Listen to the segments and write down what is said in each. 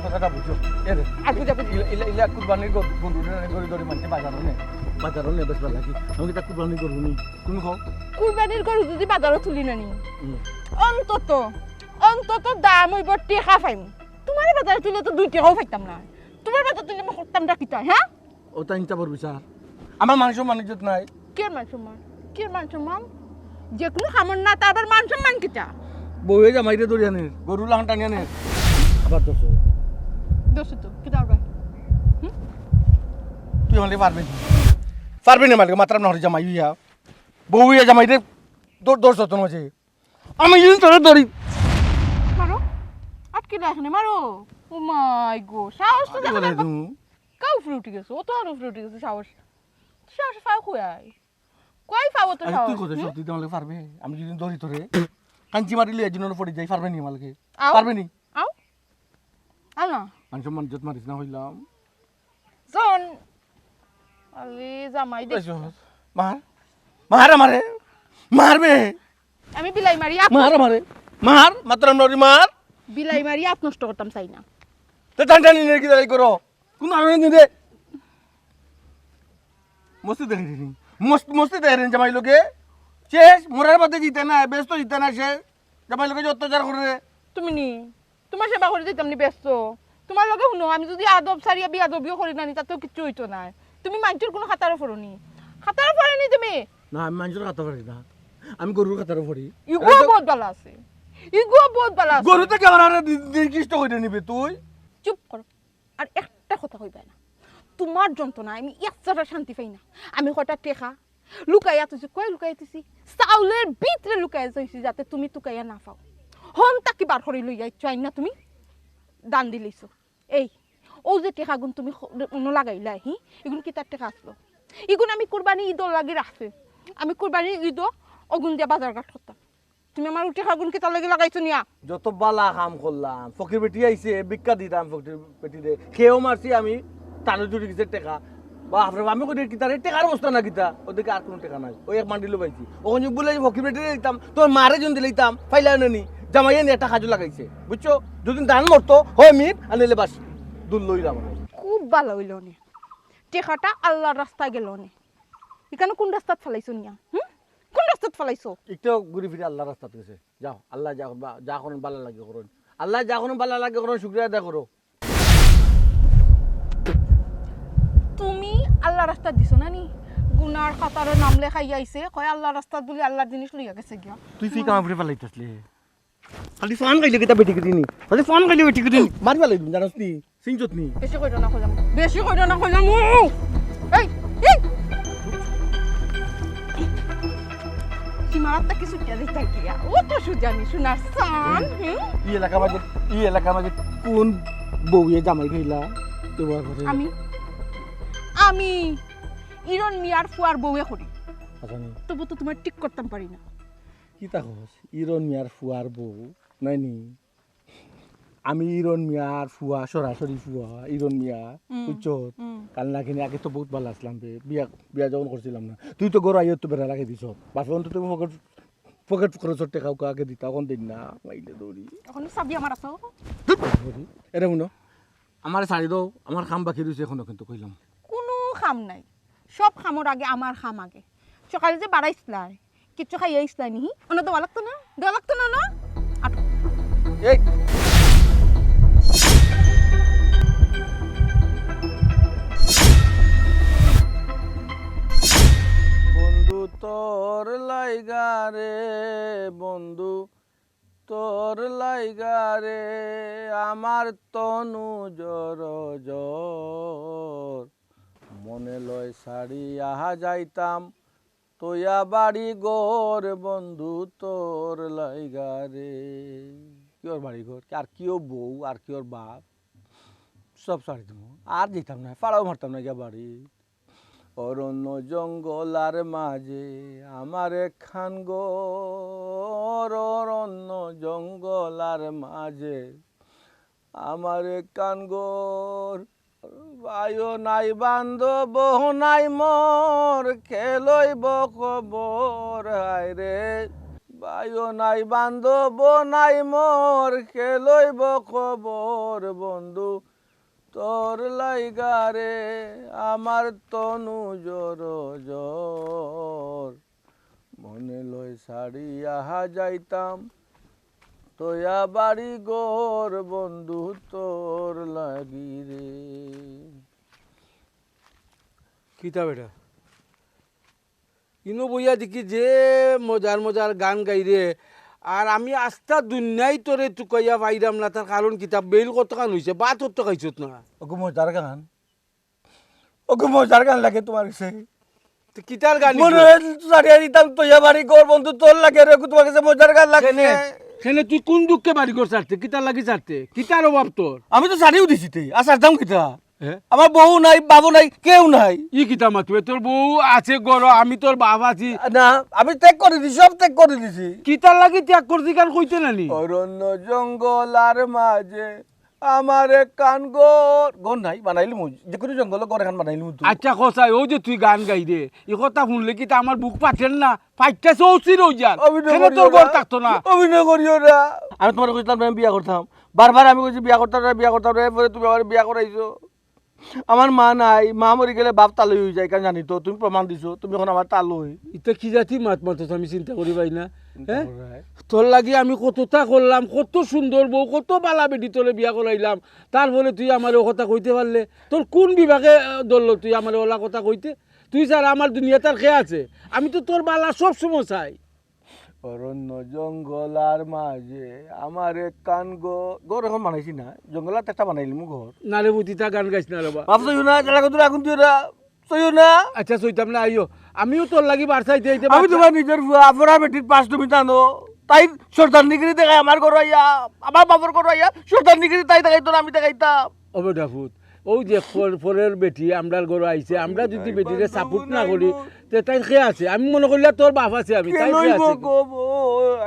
কথাটা বুঝো আর বুঝা বুঝি ইলা কুরবানির গরু গরু ধরে মানতে বাজারও নে বেশ ভালো লাগে আমি কি তা কুরবানি করবো নি তুমি কও কুরবানির গরু যদি বাজারও তুলি না নি অন্তত অন্তত দাম হইব টেকা পাইম তোমার বাজারে তুলে তো 2 টাকাও পাইতাম না তোমার বাজার তুলে আমি করতাম ডাকিতা হ্যাঁ ওটা ইনটা বড় বিচার আমার মানুষ মানিজ্জত নাই কে মান সম্মান যে কোনো খামর না তারপর মান সম্মান কিটা বউয়ে জামাইরে ধরে আনে গরু লাহান টানি আনে আবার দোষ তো কিটা হবে তুই আমাকে পারবি না মালিক মাত্রা নহরে জামাই হইয়া বউয়ে জামাইরে দোষ যতন আছে আমি যদি তোরে ধরি মারো আটকে রাখনে মারো ও মাই গো সাহস তো বলে দেখো তুমি কাউ ফ্রুটি গেছে ও তো আর ফ্রুটি গেছে সাহস সাহস ফাও কই কই পাবো তো সাহস তুই কোথায় সত্যি আমাকে পারবে আমি যদি ধরি তোরে কাঞ্চি মারিলে একজনের পড়ে যাই পারবে নি মালকে আও। পারবে নি আও আও না মানুষ মানিজ্জত মারিস না হইলাম জন আলে জামাই দেখ মার আমারে মারবে আমি বিলাই মারি মার আমারে মার মাত্রা নরি মার বিলাই মারি আপ নষ্ট করতাম চাই না তো টানটানি নিয়ে কি দাঁড়াই করো কোন আনন্দ নি রে মস্তি দেখি দিন মস্তি দেখেন জামাই লোকে শেষ মোরার বাদে জিতে না ব্যস্ত জিতে না শেষ জামাই লোকে যে অত্যাচার করে রে তুমি নি তোমার সেবা করে দিতাম নি ব্যস্ত তোমার লগে শুনো আমি যদি আদব সারিয়া বিয়াদবিও করি না নি তাতেও কিচ্ছু হইতো না তুমি মানুষের কোনো খাতারও ফরনি খাতারও ফরনি তুমি না আমি মানুষের খাতা পারি না আমি গরুর খাতারও পড়ি ইগুয়া বহুত ভালো আছে ইগুয়া বহুত ভালো আছে গরু থেকে আমার নির্দিষ্ট করে নিবে তুই চুপ করো আর একটা কথা কইবা না তোমার যন্ত্রণা আমি একটা শান্তি পাই না আমি কটা টেকা লুকাইয়া তুই কই লুকাইয়া তুই চাউলের ভিতরে লুকাইয়া যাইছি যাতে তুমি টুকাইয়া না পাও হন তাকি বার করে লইয়া চাই না তুমি দান দিলেছো এই ও যে টেকাগুন তুমি অন্য লাগাইলা এগুন কি তার টেকা আসলো এগুন আমি কুরবানি ঈদর লাগি রাখছি আমি কুরবানি ঈদ অগুন দিয়ে বাজার ঘাট করতাম তুমি আমার টেকাগুন কি তার লাগি লাগাইছো নিয়া যত বালা কাম করলাম ফকির বেটি আইছে ভিক্ষা দিতাম ফকির বেটিরে খেয়েও মারছি আমি টানো জুড়ি গেছে টেকা বাপরে আমি কই কিতারে টেকার অবস্থা না কিতা ওদিকে আর কোনো টেকা নাই ওই এক মান্ডিলো পাইছি ওখানে বলে ফকির বেটিরে দিতাম তোর মারে জন দিলাম ফাইলা নেনি জামাইয়ে নিয়ে একটা কাজু লাগাইছে বুঝছো যদি দান মরতো হয় মিট আনিলে বাস দুল লইলাম খুব ভালো হইল নে টেকাটা আল্লাহর রাস্তায় গেল নে এখানে কোন রাস্তাত ফেলাইছো নিয়া কোন রাস্তাত ফেলাইছো একটু ঘুরে ফিরে আল্লাহ রাস্তা গেছে যাও আল্লাহ যা করেন ভালো লাগে করুন আল্লাহ যা করেন ভালো লাগে করুন শুক্রিয়া আদায় করো তুমি আল্লাহ রাস্তা দিছো না নি গুনার খাতারে নাম লেখাই আইছে কয় আল্লাহ রাস্তা বলি আল্লাহর জিনিস লইয়া গেছে গিয়া তুই ফি কাম ফিরে ফেলাইতাসলি খালি ফান খাইলে কিতা বেটি কিনি খালি ফান খাইলে বেটি কিনি মারি ফেলাই দিন জানাস নি সিনজত নি বেশি কইরা না কইলাম বেশি কইরা না কইলাম এই এই সীমারাত কিছু টিয়া দিতে গিয়া ও তো সুজানি শোনার সান ই এলাকা মাঝে কোন বউয়ে জামাই কইলা তোমার ঘরে আমি ইরন মিয়ার ফুয়ার বউয়ে করি আচ্ছা নি তবু তো তোমার ঠিক করতাম পারি না কি তা কস ইরন মিয়ার ফুয়ার বউ নাই নি আমি ইরন মিয়ার ফুয়া সরাসরি ফুয়া ইরন মিয়া বুঝছো কাল না কিনে আগে তো বহুত ভালো আসলাম বে বিয়া যখন করছিলাম না তুই তো গরু আইয়ো তো বেড়া লাগাই দিছ বাপে অন্তত তুমি পকেট খরচের টাকা আগে দিতা এখন দিন না মাইলে দৌড়ি এখন চাবি আমার আছে এটা শুনো আমার শাড়ি দাও আমার খাম বাকি রয়েছে এখনো কিন্তু কইলাম কোনো খাম নাই সব খামর আগে আমার খাম আগে সকালে যে বাড়াইছিলাই কিচ্ছু খাইয়া ইসলাই নিহি ওনা দেওয়া লাগতো না না আটো এই বন্ধু তোর লাইগা রে বন্ধু তোর লাইগা রে আমার তনু জর জর মনে লয় শাড়ি আহা যাইতাম তোয়া বাড়ি গোর বন্ধু তোর লাইগা রে কি ওর বাড়ি ঘর আর কি ও বউ আর কি ওর বাপ সব শাড়ি দেবো আর যেতাম না পাড়াও মারতাম না গিয়া বাড়ি অরণ্য জঙ্গল আর মাঝে আমার খান গর অরণ্য জঙ্গল আর মাঝে আমার কান গর বায়ু নাই বান্ধব নাই মোর খেলইব খবর হায় রে আয়ো নাই বান্ধব নাই মোর কে লইব খবর বন্ধু তোর লাইগারে আমার তনু জর জর মনে লই সারিয়া যাইতাম তোয়া বাড়ি গোর বন্ধু তোর লাগি রে। কিতা বেটা ইনো বইয়া দেখি যে মজার মজার গান গাইরে আর আমি আস্থা দুনিয়ায় তোরে টুকাইয়া পাইরাম না তার কারণ কিতাব বেল কত গান হয়েছে বা তোর তো খাইছত না ওকে মজার গান লাগে তোমার কাছে তো কিতার গান মনে সারিয়া দিতাম তোয়া বাড়ি গোর বন্ধু তোর লাগে রে তোমার কাছে মজার গান লাগে সেনে তুই কোন দুঃখে বাড়ি ঘর ছাড়তে কিতার লাগি ছাড়তে কিতার অভাব তোর আমি তো সারিও দিছি তে আর সারতাম কিতা হ্যাঁ আমার বউ নাই বাবু নাই কেউ নাই ই কিতা মাতুয়ে তোর বউ আছে গড় আমি তোর বাবা আছি না আমি ত্যাগ করে দিছি সব ত্যাগ করে দিছি কিতার লাগি ত্যাগ করছি গান কইতে নানি অরণ্য জঙ্গল আর মাঝে আমার কান গোর গোর নাই বানাইলি মুই যে কোনো জঙ্গল গোর এখন বানাইলি মুই আচ্ছা কসাই ও যে তুই গান গাই রে এই কথা শুনলে কি তা আমার বুক পাঠেন না ফাইটটা চৌচির হই যান সেটা তোর ঘর থাকতো না অভিনয় করিও না আমি তোমার কইতাম আমি বিয়া করতাম বারবার আমি কইছি বিয়া করতাম না পরে তুমি আবার বিয়া করাইছো আমার মা নাই মা মরি গেলে বাপ তালুই হয়ে যায় কারণ জানি তো তুমি প্রমাণ দিছো তুমি এখন আমার তালুই এটা কি জাতি মাত মাত আমি চিন্তা করি পাই না হ্যাঁ তোর লাগি আমি কতটা করলাম কত সুন্দর বউ কত বালা বেটি তোরে বিয়া করাইলাম তারপরে তুই আমার ও কথা কইতে পারলে তোর কোন বিভাগে ধরলো তুই আমার ওলা কথা কইতে তুই স্যার আমার দুনিয়া তার খেয়ে আছে আমি তো তোর বালা সব সময় চাই অরণ্য জঙ্গল আর মাঝে আমার কান গোর এখন বানাইছি না জঙ্গল আর একটা বানাইলি মু ঘর না রে বুতি তা গান গাইছ না রে বা ভাবছো না জ্বালা কত আগুন দিও না সইও না আচ্ছা সইতাম না আইও আমিও তোর লাগি বারসাইতে হইতে আমি তোমার নিজের আপনার বেটির পাঁচ তুমি টানো তাই সর্দার নিগিরি দেখাই আমার ঘর আইয়া আমার বাবার ঘর আইয়া সর্দার নিগিরি তাই দেখাইতো না আমি দেখাইতাম ও বেটা ফুট ও যে পরের বেটি আমরার ঘরে আইছে আমরা যদি বেটিরে সাপোর্ট না করি তে তাই খেয়ে আছে আমি মনে করলে তোর বাপ আছে আমি তাই খেয়ে আছে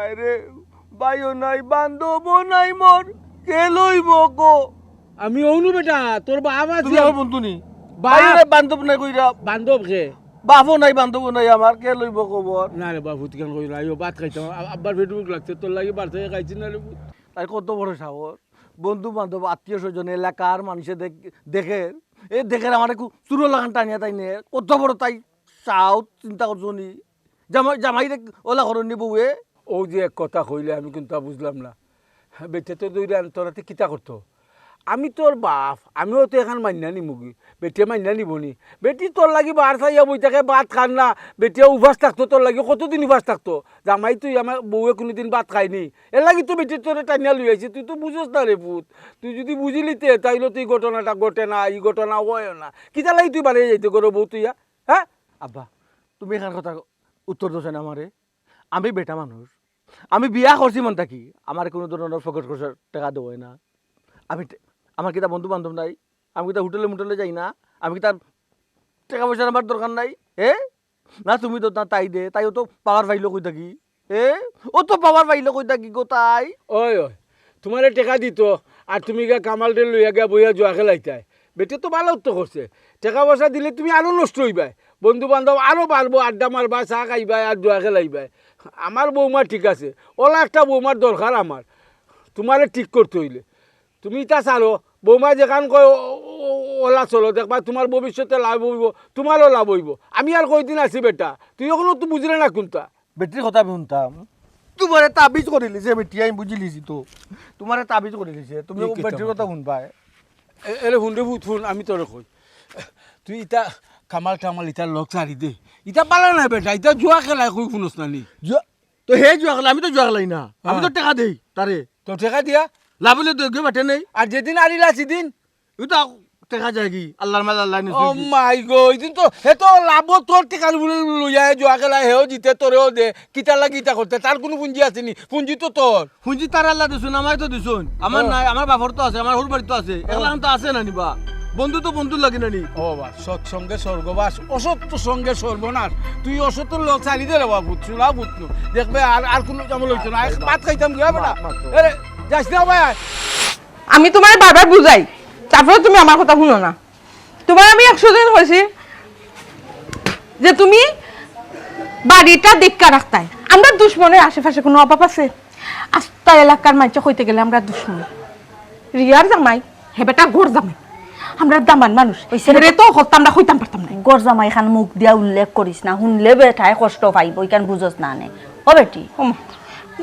আরে বাইও নাই বান্ধব নাই মোর কে লইব গো আমি ওনু বেটা তোর বাপ আছে তুমি আমার বন্ধু নি বাইও নাই বান্ধব নাই কইরা বান্ধব খে বাপও নাই বান্ধব নাই আমার কে লইব খবর না রে বাবু তুই কেন কই আইও ভাত খাইতাম আব্বার ফেসবুক লাগছে তোর লাগি বাড়তে খাইছি না রে তাই কত বড় সাহস বন্ধু বান্ধব আত্মীয় স্বজন এলাকার মানুষে দেখে এ দেখে আমার একটু চুরো লাগান টানিয়া তাই নে কত বড় তাই চাও চিন্তা করছো নি জামাই ওলা করনি বউয়ে ও যে এক কথা কইলে আমি কিন্তু বুঝলাম না বেটে তো দুই তোরাতে কিতা করতো আমি তোর বাপ আমিও তো এখন মান্যা নিমুগি বেটে মান্যা নিবনি বেটি তোর লাগি বার চাইয়া বই থাকে ভাত খান না বেটে উপাস থাকতো তোর লাগি কতদিন উপাস থাকতো জামাই তুই আমার বউয়ে কোনোদিন ভাত খাইনি এর লাগি তো বেটি তোরে টানিয়া লই আইছি তুই তো বুঝোস না রে পুত তুই যদি বুঝিলিতে তাইলে তুই ঘটনাটা ঘটে না এই ঘটনা হয় না কিতা লাগি তুই বাড়িয়ে যাইতে করো বউ তুই হ্যাঁ আব্বা তুমি এখান কথা উত্তর দোষ না আমারে আমি বেটা মানুষ আমি বিয়া করছি মন থাকি আমার কোনো ধরনের ফকট খরচার টাকা দেবো না আমি আমার কি তা বন্ধু বান্ধব নাই আমি কি তা হোটেলে যাই না আমি কি তার টাকা পয়সা আমার দরকার নাই না তুমি তো না তাই দে তাইও তো পাওয়ার পাইলো কই থাকি ও তো পাওয়ার পাইলো কই থাকি গো তাই ওই তোমারে টেকা দিত আর তুমি গা কামালটে লইয়া গিয়া বইয়া জোয়া খেলাইতাই বেটে তো ভালো তো করছে টাকা পয়সা দিলে তুমি আরও নষ্ট হইবাই বন্ধু বান্ধব আরও বাড়বো আড্ডা মারবা চা খাইবাই আর জোয়া খেলাইবাই আমার বৌমা ঠিক আছে ওলা একটা বৌমার দরকার আমার তোমারে ঠিক করতে হইলে তুমি তা চালো বৌমা যেখান কয় ওলা চলো দেখবা তোমার ভবিষ্যতে লাভ হইব তোমারও লাভ হইব আমি আর কয়দিন আছি বেটা তুই এখনো তো বুঝলে না কোনটা বেটির কথা আমি শুনতাম তোমারে তাবিজ করে লিছে বেটি আমি বুঝি লিছি তো তোমারে তাবিজ করে লিছে তুমি বেটির কথা শুনবাই এরে শুন রে শুন আমি তোরে কই তুই ইটা কামাল টামাল ইটা লগ চারি দে ইটা পালা নাই বেটা ইটা জুয়া খেলাই কই শুনস না নি তো হে জুয়া খেলা আমি তো জুয়া খেলাই না আমি তো টাকা দেই তারে তো টেকা দিয়া লাভলে তো গে বাটে নেই আর যেদিন আরিলা সেদিন এটা টাকা যায় কি আল্লাহর মাল আল্লাহ ও মাই গো ইদিন তো হে তো লাভ তোর টেকা লইয়া জুয়া খেলা হেও জিতে তোরেও দে কিতা লাগি ইটা করতে তার কোনো পুঁজি আছে নি পুঁজি তো তোর পুঁজি তার আল্লাহ দিছুন আমার তো দিছুন আমার নাই আমার বাপর তো আছে আমার হুর বাড়ি তো আছে এগুলা তো আছে না নিবা বন্ধু তো বন্ধু লাগে না নি ও বাবা সৎসঙ্গে স্বর্গবাস অসত্য সঙ্গে সর্বনাশ তুই অসত্য লোক চালি দে রে বাবা বুঝছু না বুঝছু দেখবে আর কোনো জামল হইতো না ভাত খাইতাম কি বেটা আরে যাস না ভাই আমি তোমার বারবার বুঝাই তারপরে তুমি আমার কথা শুনো না তোমার আমি 100 দিন হয়েছি যে তুমি বাড়িটা দেখা রাখতাই আমরা দুশ্মনের আশেপাশে কোনো অভাব আছে? আস্তা এলাকার মাইচা হইতে গেলে আমরা দুশ্মন। রিয়ার জামাই হেবেটা গোর জামাই, আমরা দামান মানুষ, রে তো হতাম না, হইতাম পারতাম না। গর জামাই খান মুখ দিয়া উল্লেখ করিস না, শুনলে বেঠায় কষ্ট পাইব, ইকান বুঝস না নে ও বেটি।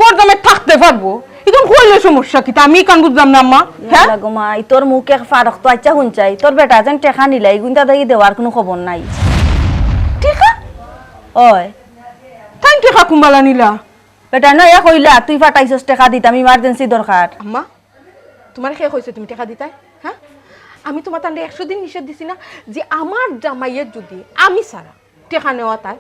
গোর জামাই থাকতে পারবো, এখন হইলে সমস্যা কি? আমি কান বুঝলাম না আম্মা। হ্যাঁ মাই তোর মুখে ফারক তো আচ্ছা শুনছাই, তোর বেটা যেন টেকা নিলাই গুন্ডা দেখি দেওয়ার কোনো খবর নাই। টিকা ওই তাই টিকা কুম্বালা নিলা? বেটা নয়া কইলা তুই ফাটাইছস টেকা দিতাম, ইমার্জেন্সি দরকার। আম্মা তোমার কে কইছে তুমি টাকা দিতাই? হ্যাঁ, আমি তোমার তান্ডে 100 দিন নিষেধ দিছি না যে আমার জামাইয়ের যদি আমি সারা টাকা নেওয়া তাই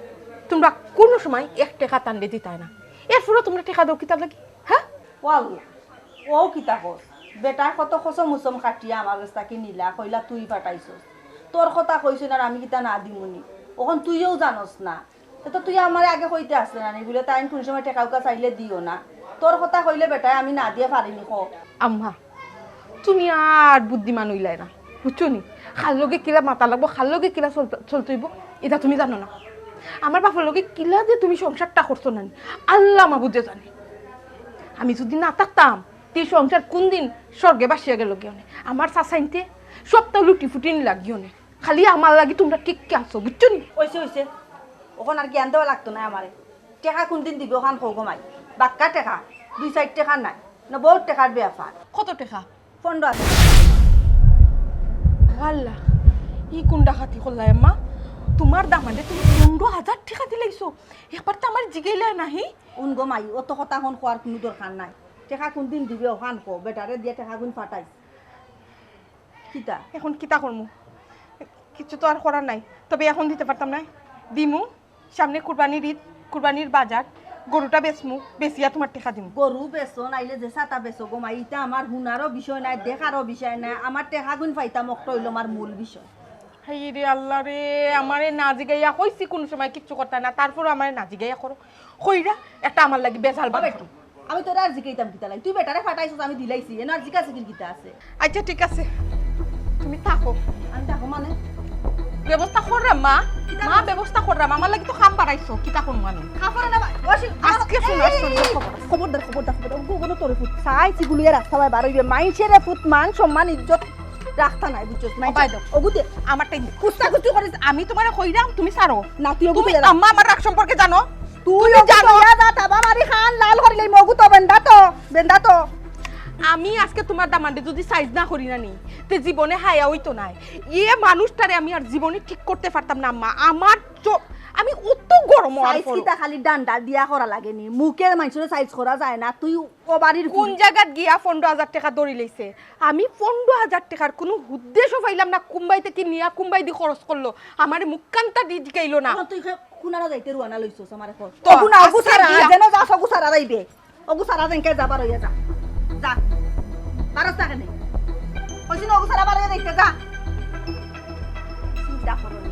তোমরা কোনো সময় 1 টাকা তান্ডে দিতাই না। এরপরে তোমরা টাকা দাও কিতাব লাগি? হ্যাঁ ওয়াও ও কিতা কর বেটা কত খসম মুসম কাটিয়া আমার রাস্তা কি নিলা কইলা তুই ফাটাইছস, তোর কথা কইছ না আমি কিতা না দিমুনি, ওখন তুইও জানস না। তো তুই আমার আগে কইতে আসলে না বলে তাই কোন সময় টেকা উকা চাইলে দিও না, তোর কথা কইলে বেটাই আমি না দিয়ে পারিনি। ক আম্মা তুমি আর বুদ্ধিমান হইলাই না, বুঝছো নি? খাল লগে কিলা মাথা লাগবো, খাল লগে কিলা চলতেইব এটা তুমি জানো না। আমার বাপের লগে কিলা যে তুমি সংসারটা করছো না আল্লাহ মাবুদে জানে। আমি যদি না থাকতাম তুই সংসার কোন দিন স্বর্গে বাসিয়া গেল গিয়ে আমার চাচাইনতে সবটা লুটি ফুটি লাগিও নে, খালি আমার লাগি তোমরা ঠিক কে আছো, বুঝছো নি? হইছে হইছে ওখান আর জ্ঞান দেওয়া লাগতো না আমারে। টেকা কোনদিন দিবি ওখান খৌ গমাই বাক্কা টেকা 2-4 টাকা নাই না, বহুত টেকার ব্যাপার। কত টাকা? 15,000। আল্লাহ ই কোন ডাকাতি করলাই আম্মা? তোমার দামানে তুমি 15,000 টাকা দিলাইছো, একবার তো আমার জিগাইলা নাহি। উন গমাই অত কথা হন খোয়ার কোনো দরকার নাই। টেকা কোনদিন দিবি ওখান খো, বেটারে দিয়ে টেকা গুণ ফাটাই কিতা। এখন কিতা করমু? কিছু তো আর করার নাই, তবে এখন দিতে পারতাম না। দিমু সামনে কুরবানির ঈদ, কুরবানির বাজার, গরুটা বেচমু, বেচিয়া তোমার টাকা দিমু। গরু বেচো নাইলে যে ছাতা বেচো গমাই, ইটা আমার হুনারও বিষয় নাই, দেখারও বিষয় নাই, আমার টেকা গুণ ফাইতাম অক্ট হইল আমার মূল বিষয়। হাই রে আল্লাহ রে, আমারে না জিগাইয়া কইছি কোন সময় কিচ্ছু করতে না, তারপর আমারে না জিগাইয়া করো কইরা একটা আমার লাগি বেজাল বানাই। আমি তোর আর জিকাইতাম কিতা লাই, তুই বেটারে ফাটাইছস আমি দিলাইছি, এনে আর জিকা জিকির কিতা আছে। আচ্ছা ঠিক আছে তুমি থাকো, আমি দেখো মানে ব্যবস্থা কররাম মা, মা ব্যবস্থা কররাম, আমার লাগি তো খাম বাড়াইছো, কিতা কোন মানে খাফরে না ওয়াশি আজকে শুনো খবরদার খবরদার খবরদার গোগনো তোরে ফুট চাই চিগুলিয়ে রাস্তা বাই বার হইবে, মাইছেরে ফুট মান সম্মান ইজ্জত রাখতা নাই, বুঝছস? মাই বাই দাও ওগুতে আমার টাইম কুস্তা কুস্তি করে আমি তোমারে কইরাম তুমি সারো না, তুই তুমি ওগুতে আম্মা আমার রাগ সম্পর্কে জানো? তুই জানো না তাবা মারি খান লাল করিলাই মগু তো বেন্দা তো আমি আজকে তোমার দামান্ডে যদি সাইজ না করি না নি তে জীবনে হায়া হইতো নাই। ইয়ে মানুষটারে আমি আর জীবনে ঠিক করতে পারতাম না আম্মা, আমার আমি অত গরম আর সাইজ কিটা খালি ডান্ডা দিয়া করা লাগেনি, মুখের মানুষের সাইজ করা যায় না। তুই ও বাড়ির কোন জায়গাত গিয়া 15,000 টাকা দড়ি লইছে, আমি 15,000 টাকার কোনো উদ্দেশ্য পাইলাম না। কুম্বাই থেকে নিয়া কুম্বাই দি খরচ করলো, আমারে মুখকান্তা দি দিকাইলো না। তুই কুনারা যাইতে রুয়ানা লইছস আমারে কর তো ওগুনা আজকে ওগুসারা গিয়া- যেন যা সগুসারা যাইবে, ওগুসারা যেনকে যাবার হইয়া যা যা বারস টাকা নেই কইছিন ওগুসারা বার হইয়া দেখতে যা। চিন্তা করো নি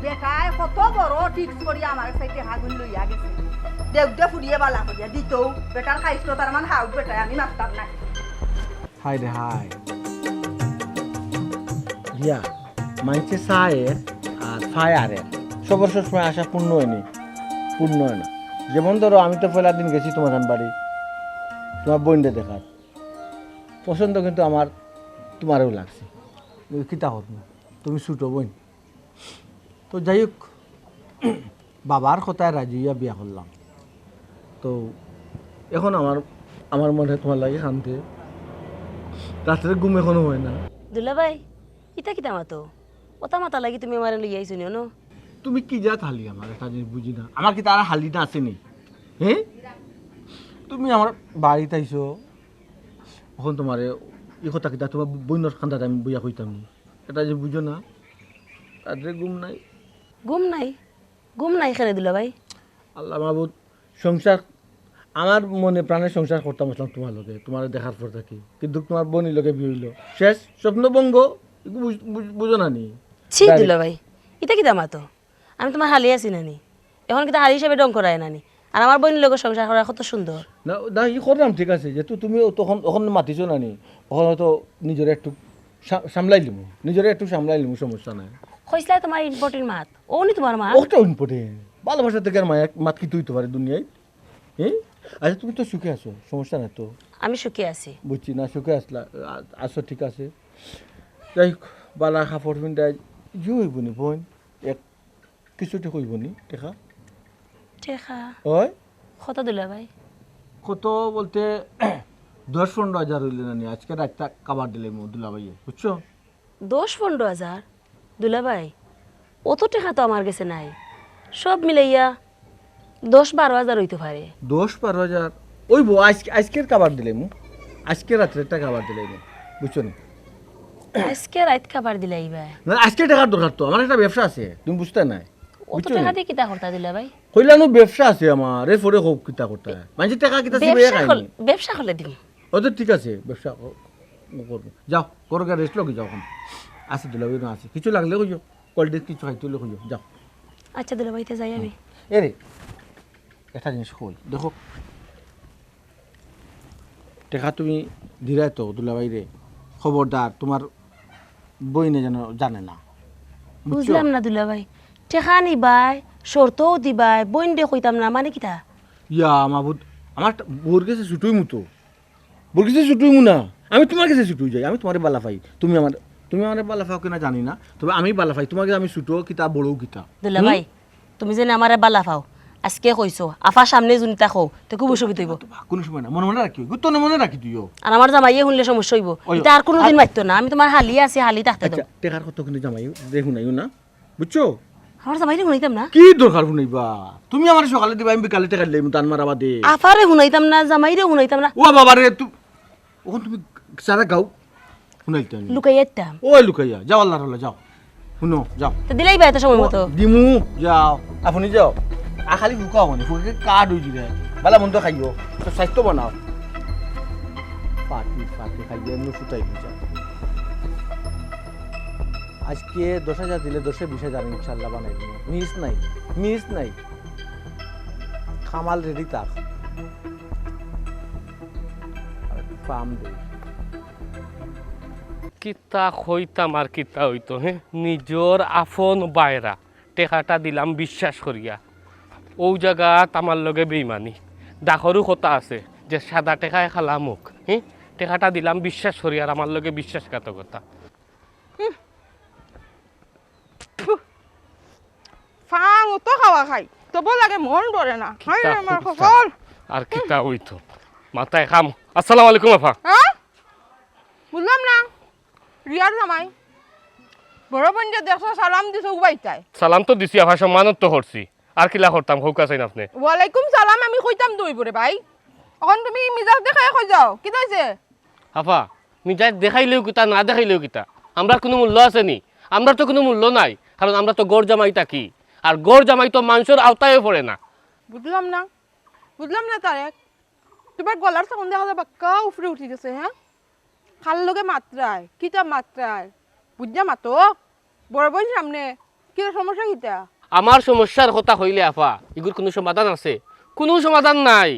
বেটায় কত বড় টিক্স করি আমার সাইতে হাগুন লইয়া গেছে, দেউদে ফুরিয়ে বালা করিয়া দিত বেটার খাইছ তার মান হাউ বেটায় আমি মারতাম না। হাই রে হাই রিয়া, মানছে সায়ের আর ফায়ারের সবার সময় আশা পূর্ণ হয়নি, পূর্ণ হয় না। যেমন ধরো আমি তো পয়লা দিন গেছি তোমার বাড়ি তোমার বোনদের দেখার, পছন্দ কিন্তু আমার তোমারও লাগছে, কিতা করবো তুমি ছুটো বোন। তো যাই হোক বাবার কথায় রাজি হইয়া বিয়া করলাম। তো এখন আমার মনে তোমার লাগে শান্তি, রাত্রে ঘুম এখনো হয় না। দুলা ভাই কিতা কিতা মাতো ওটা মাতা লাগি তুমি আমার লই আইছো নিও ন? তুমি কি যা থালি আমার একটা জিনিস বুঝি না, আমার কি তারা হালি না আসেনি? হ্যাঁ তুমি আমার বাড়িতে আইছো, এখন তোমার এই কথা কিতা তোমার বইনের খান্দাতে আমি বইয়া কইতাম নি, এটা যে বুঝো না, রাত্রে ঘুম নাই। ঘুম নাই এখানে দুলা ভাই? আল্লাহ মাহবুদ, সংসার আমার মনে প্রাণের সংসার করতাম আসলাম তোমার লোকে, তোমার দেখার পর থাকি, কিন্তু তোমার বোনের লোকে বিয়ে হইলো, শেষ স্বপ্নভঙ্গ, বুঝো না নি? ছি দুলা ভাই এটা কিতা মাতো? আমি তোমার হালি আছি নানি, এখন কিতা হালি হিসেবে ডং করায় নানি, আর আমার বোনের লোকের সংসার করা কত সুন্দর। না না ই করলাম ঠিক আছে, যেহেতু তুমি তখন ওখানে মাতিছো না নি, ওখানে হয়তো নিজের একটু সামলাই লিমু, নিজের একটু সামলাই লিমু, সমস্যা নাই। কইসলাই তোমার ইম্পর্টেন্ট মাত ও নি তোমার মা? ওটা ইম্পর্টেন্ট, ভালোবাসা থেকে আর মায়া মাত কি তুই তো পারে দুনিয়ায়, হ্যাঁ আচ্ছা তুমি তো সুখে আছো, সমস্যা না তো? আমি সুখী আছি। বুঝছি না সুখে আসলা আসো, ঠিক আছে। যাই হোক, বালা কাপড় পিন্ধাই ইয়ে হইব নি বোন, এক কিছুতে হইব নি দেখা টেকা ওই কত দিলা ভাই? কত বলতে 10-15 হাজার হইলে না নি, আজকে রাতটা কাবার দিলে দুলা ভাইয়ে, বুঝছো? 10-15 হাজার দুলা ভাই? অত টাকা তো আমার কাছে নাই, সব মিলাইয়া 10-12 হাজার হইতে পারে। 10-12 হাজার ওইব আজকের কাবার দিলে আজকে রাত্রেরটা কাবার দিলে বুঝছো নি? আজকে রাত খাবার দিলাই ভাই? না আজকে টাকার দরকার তো, আমার একটা ব্যবসা আছে, তুমি বুঝতে নাই? অত টাকা দিয়ে কিতা করতা দিলা ভাই? কইলানো ব্যবসা আছে আমার, এরপরে হোক কিতা করতে মানুষের টাকা কিতা সিবে খাইনি। ব্যবসা করলে দিম। ও তো ঠিক আছে, ব্যবসা করবো। যাও করো, রেস্ট লোক যাও, এখন আসি দিলে ওই আছে, কিছু লাগলে কইও, কোল্ড ড্রিঙ্ক কিছু খাইতে হলে কইও, যাও। আচ্ছা দুলা ভাইতে যাই আমি। এরে একটা জিনিস কই দেখো, টাকা তুমি দিলাই তো দুলাভাই রে, খবরদার তোমার বইনে যেন জানে না, বুঝছো? বুঝলাম না দুলা ভাই, টাকা নিবাই শর্তও দিবাই বইন দে কইতাম না মানে কিতা? ইয়া মাবুদ, আমার বোর কাছে ছুটুই মুতো, বোর কাছে ছুটুই মু না, আমি তোমার কাছে ছুটুই যাই, আমি তোমার বালা পাই, তুমি আমার বালা পাও কিনা জানি না, তবে আমি বালা পাই তোমাকে, আমি ছুটো কিতা বড়ও কিতা। দুলা ভাই তুমি যেন আমারে বালা পাও, আজকে কইছো আফার সামনে জুনিতা খাও তো খুব অসুবিধা হইব। কোনো সময় না, মনে মনে রাখি, গুরুত্ব মনে রাখি তুইও। আর আমার জামাইয়ে শুনলে সমস্যা হইব, এটা আর কোনোদিন মারতো না, আমি তোমার হালি আছি হালি থাকতে দাও। আচ্ছা টেকার কত কিন্তু জামাই দেখুন নাইও না, বুঝছো? আমার জামাইরে শুনাইতাম না? কি দরকার শুনাইবা, তুমি আমার সকালে দিবা, আমি বিকালে টেকা দিলাম, তান মারাবা দে। আফারে শুনাইতাম না, জামাইরে শুনাইতাম না, ও বাবা রে, ওখান তুমি সারা গাও শুনাইতে লুকাই যেতাম। ওই লুকাইয়া যাও, আল্লাহর হলো যাও, শুনো যাও। তো দিলাই ভাই এত সময় মতো। দিমু যাও, আপনি যাও। আর খালি ফুকা হবনি, ফুকে কাঠ হয়ে যাবে, বেলা মন্দ খাইও, তো স্বাস্থ্য বানাও। পাটি খাইয়ে এমনি ফুটাই বুঝা। আজকে 10,000 দিলে 10-20,000 ইনশাল্লাহ বানাই দিব, মিস নাই। খামাল রেডি থাক, ফার্ম দে। কিতা হইতাম আর কিতা হইতো, হ্যাঁ নিজর আফন বাইরা টেকাটা দিলাম বিশ্বাস করিয়া, ও জায়গাত আমার লগে বেইমানি। ডাকরও কথা আছে যে সাদা টেকায় খালা মুখ, হ্যাঁ টেকাটা দিলাম বিশ্বাস করিয়া, আর আমার লগে বিশ্বাসঘাতকতা। ফাং তো খাওয়া খাই তবু লাগে মন ধরে না। হাই রে আমার কপাল। আর কিতা হইতো, মাথায় খাম। আসসালামু আলাইকুম আফা। হ্যাঁ বুঝলাম না, রিয়ার জামাই বড় বোন যে দেখছো সালাম দিছো উবাইতাই। সালাম তো দিছি আফা, সম্মানত তো করছি, আর কিলা করতাম হৌকা চাইন আপনি। ওয়ালাইকুম সালাম আমি কইতাম দুই পরে ভাই, এখন তুমি মিজাজ দেখাই কই যাও কি হইছে? আফা মিজাজ দেখাইলেও কিতা না দেখাইলেও কিতা, আমরা কোনো মূল্য আছে নি? আমরা তো কোনো মূল্য নাই, কারণ আমরা তো গড় জামাই থাকি, আর গড় জামাই তো মানুষের আওতায় পড়ে না। বুঝলাম না তারেক, তোমার গলার সাউন্ড দেখা যায় বাক্কা উফরে উঠি গেছে। হ্যাঁ খাল লগে মাত্রায় কিতা মাত্রায় বুঝা মাতো বড় বোন সামনে কি সমস্যা কিতা? আমার সমস্যার কথা হইলে আফা এগুলোর কোনো সমাধান আছে? কোনো সমাধান নাই।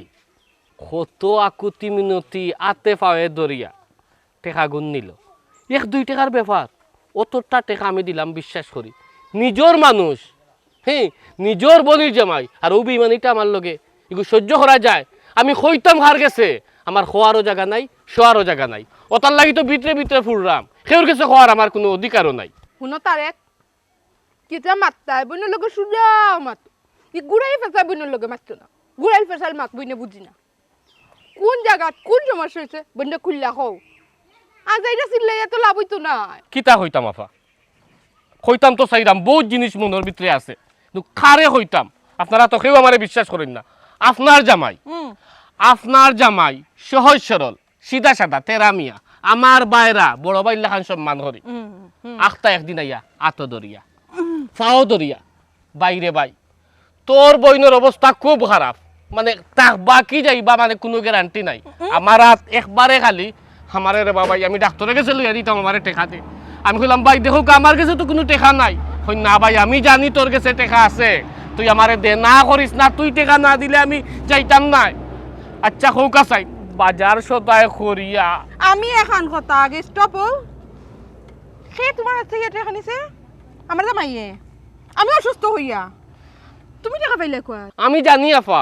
কত আকুতি মিনতি আতে পাওয়ে দরিয়া টেকা গুণ নিল, 1-2 টাকার ব্যাপার, অতটা টেকা আমি দিলাম বিশ্বাস করি, নিজর মানুষ, হ্যাঁ নিজর বনির জামাই, আর ও বেইমানিটা আমার লগে এগুলো সহ্য করা যায়? আমি কইতাম হার গেছে, আমার খোয়ারও জায়গা নাই, শোয়ারও জায়গা নাই, ওটার লাগি তো ভিতরে ফুরলাম, কেউর কাছে খোয়ার আমার কোনো অধিকারও নাই। শুনো তারেক, কিতা মাত্রায় বোনের লগে সুজা মাত, ই গুড়াই ফেসায় বোনের লগে মারতো না, গুড়াই ফেসাল মাত বইনে বুঝি না কোন জায়গাত কোন সমস্যা হয়েছে বইনে খুললা হও। আজ এইটা চিল্লাইয়া তো লাভ হইতো না। কিতা হইতাম আফা, হইতাম তো চাইরাম, বহুত জিনিস মনের ভিতরে আছে, কিন্তু খারে হইতাম। আপনারা তো কেউ আমারে বিশ্বাস করেন না। আপনার জামাই সহজ সরল সিধা সাদা তেরামিয়া, আমার বাইরা বড় ভাই লেখান সম্মান করি, আখতা একদিন আইয়া আত দরিয়া ফাও দরিয়া বাইরে বাই তোর বইনের অবস্থা খুব খারাপ, মানে তাক বাকি যাইবা মানে কোনো গ্যারান্টি নাই। আমার হাত একবারে খালি, আমারে রে বাবাই আমি ডাক্তারের কাছে লইয়া দিতাম আমারে টেকা দে। আমি কইলাম ভাই দেখো আমার কাছে তো কোনো টেকা নাই। কই না ভাই আমি জানি তোর কাছে টেকা আছে, তুই আমারে দে, না করিস না, তুই টেকা না দিলে আমি যাইতাম না। আচ্ছা হৌকা চাই বাজার সদায় করিয়া আমি এখন কথা আগে স্টপ ও, সে তোমার হাত থেকে টাকা নিছে আমার জামাইয়ে, আমি অসুস্থ হইয়া তুমি টাকা পাইলে কয়? আমি জানি আফা,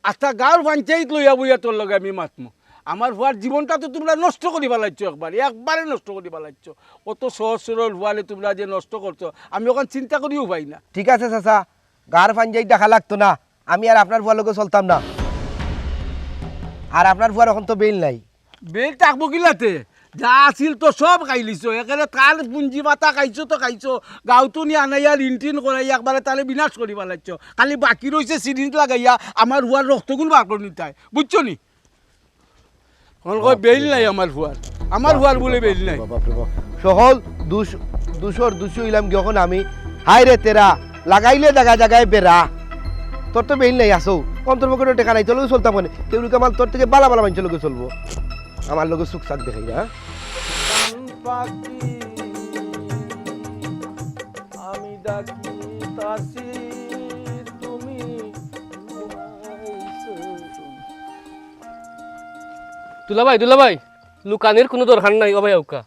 আচ্ছা গাঁৱৰ পঞ্চায়ত লইয়া বইয়া তোর লগে আমি মাতমো আমার ভুয়ার জীবনটা তো তোমরা নষ্ট করি পেলাইছো একবারে নষ্ট করি পেলাইছো অত সহজ সরল ভুয়ালে তোমরা যে নষ্ট করছো আমি ওখানে চিন্তা করিও পাই না। ঠিক আছে চাচা, গার পাঞ্জাই দেখা লাগতো না, আমি আর আপনার ভুয়ার লোকে চলতাম না। আর আপনার ভুয়ার এখন তো বেল নাই। বেল থাকবো কিলাতে যা আছিল তো সব খাইলিছো একেবারে তার পুঞ্জি মাথা খাইছো তো খাইছো গাঁওতো নিয়ে আনাইয়া রিনটিন করাই একবারে তাহলে বিনাশ করি পেলাইছো খালি বাকি রয়েছে সিরিঞ্জ লাগাইয়া আমার ভুয়ার রক্তগুলো বার করে নিতে হয় বুঝছো নি। বেল নাই আমার ভুয়ার বলে বেল নাই। সকল দুশো ইলাম যখন আমি হাই রে তেরা লাগাইলে জায়গা জায়গায় বেড়া, তোর তো বেল নাই আসো অন্তর্পক্ষে টেকা নাই, তোর লোক চলতাম মানে তেমনি আমার তোর থেকে বালা বালা মানুষের লোকে চলবো, আমার লোকে সুখ শাক দেখাই না। আমি ডাকি তাসি তুমি দুলাভাই লুকানির কোনো দরকার নাই অবাই আউকা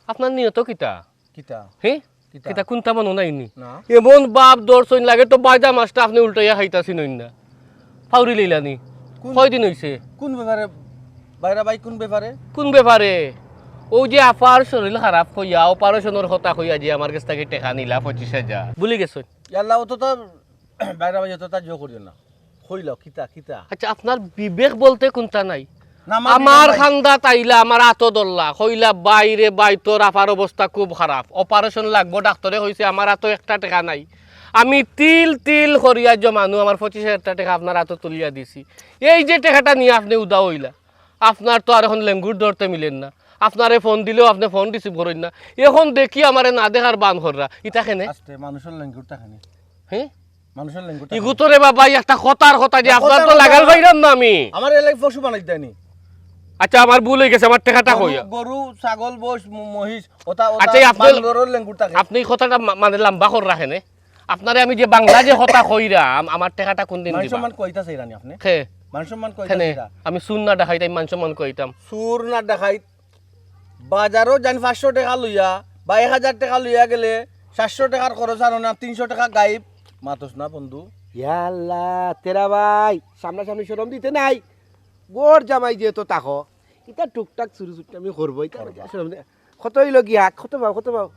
আপনার নিয়ত কিতা কিতা হ্যাঁ কিতা? কিতা কোনটা মানুষ নাইনি না এমন বাপ দর্শন লাগে তো বাইদা মাছটা আপনি উল্টাইয়া খাইতাছি নই না ফাউরি লইলানি কয়দিন হইছে কোন ব্যাপারে বাইরা ভাই কোন ব্যাপারে? কোন ব্যাপারে ও যে আপার শরীর খারাপ হইয়া অপারেশনের কথা হইয়া যে আমার কাছ থেকে টেকা নিলা 25,000 ভুলে গেছ ইয়াল্লা অত তো বাইরা ভাই অত তা জো করিও না কইল কিতা কিতা আচ্ছা আপনার বিবেক বলতে কোনটা নাই না আমার খান্দা তাইলা আমার আতো দল্লা কইলা বাইরে বাই তোর আপার অবস্থা খুব খারাপ অপারেশন লাগবো ডাক্তারে কইছে আমার আতো একটা টাকা নাই আমি তিল তিল করিয়া জমানো আমার 25,000 টাকা আপনার হাতে তুলিয়া দিছি এই যে টাকাটা নিয়ে আপনি উদা হইলা আপনার তো আর এখন লেঙ্গুর ধরতে মিলেন না আপনারে ফোন দিলেও আপনি ফোন রিসিভ করেন না এখন দেখি আমারে না দেখার বান কররা ইটা কেনে আস্তে মানুষের ল্যাঙ্গুরটা খানি হ্যাঁ মানুষের ল্যাঙ্গুরটা ইগুতরে বাবা একটা কথার কথা যে আপনার তো লাগাল ভাইরাম না আমি আমার এলাই পশু বানাই দেয়নি আচ্ছা আমার ভুল হয়ে গেছে আমার টাকাটা কইয়া গরু ছাগল বস মহিষ ওটা আচ্ছা, ওটা আপনার- বান্দরের ল্যাঙ্গুরটা খাই আপনি এই কথাটা মানে লম্বা করে রাখেন আপনারে আমি যে বাংলা যে কথা কইরা আমার টাকাটা কোন দিন মান দিবা সম্মান কইতাছে রানি আপনি খে মান সম্মান খেনে কইতাছে আমি শুন না দেখাইতাম মান সম্মান কইতাম সুর না দেখাই বাজারও জানি 500 টাকা লইয়া বা 1000 টাকা লইয়া গেলে 700 টাকার খরচ আর না 300 টাকা গাইব মাতস না বন্ধু ইয়াল্লা তেরা ভাই সামনাসামনি সরম দিতে নাই, গোর জামাই যেহেতু তাকো এটা টুকটাক চুরি চুরি আমি করবোই, কত হইল গিয়া কত পাও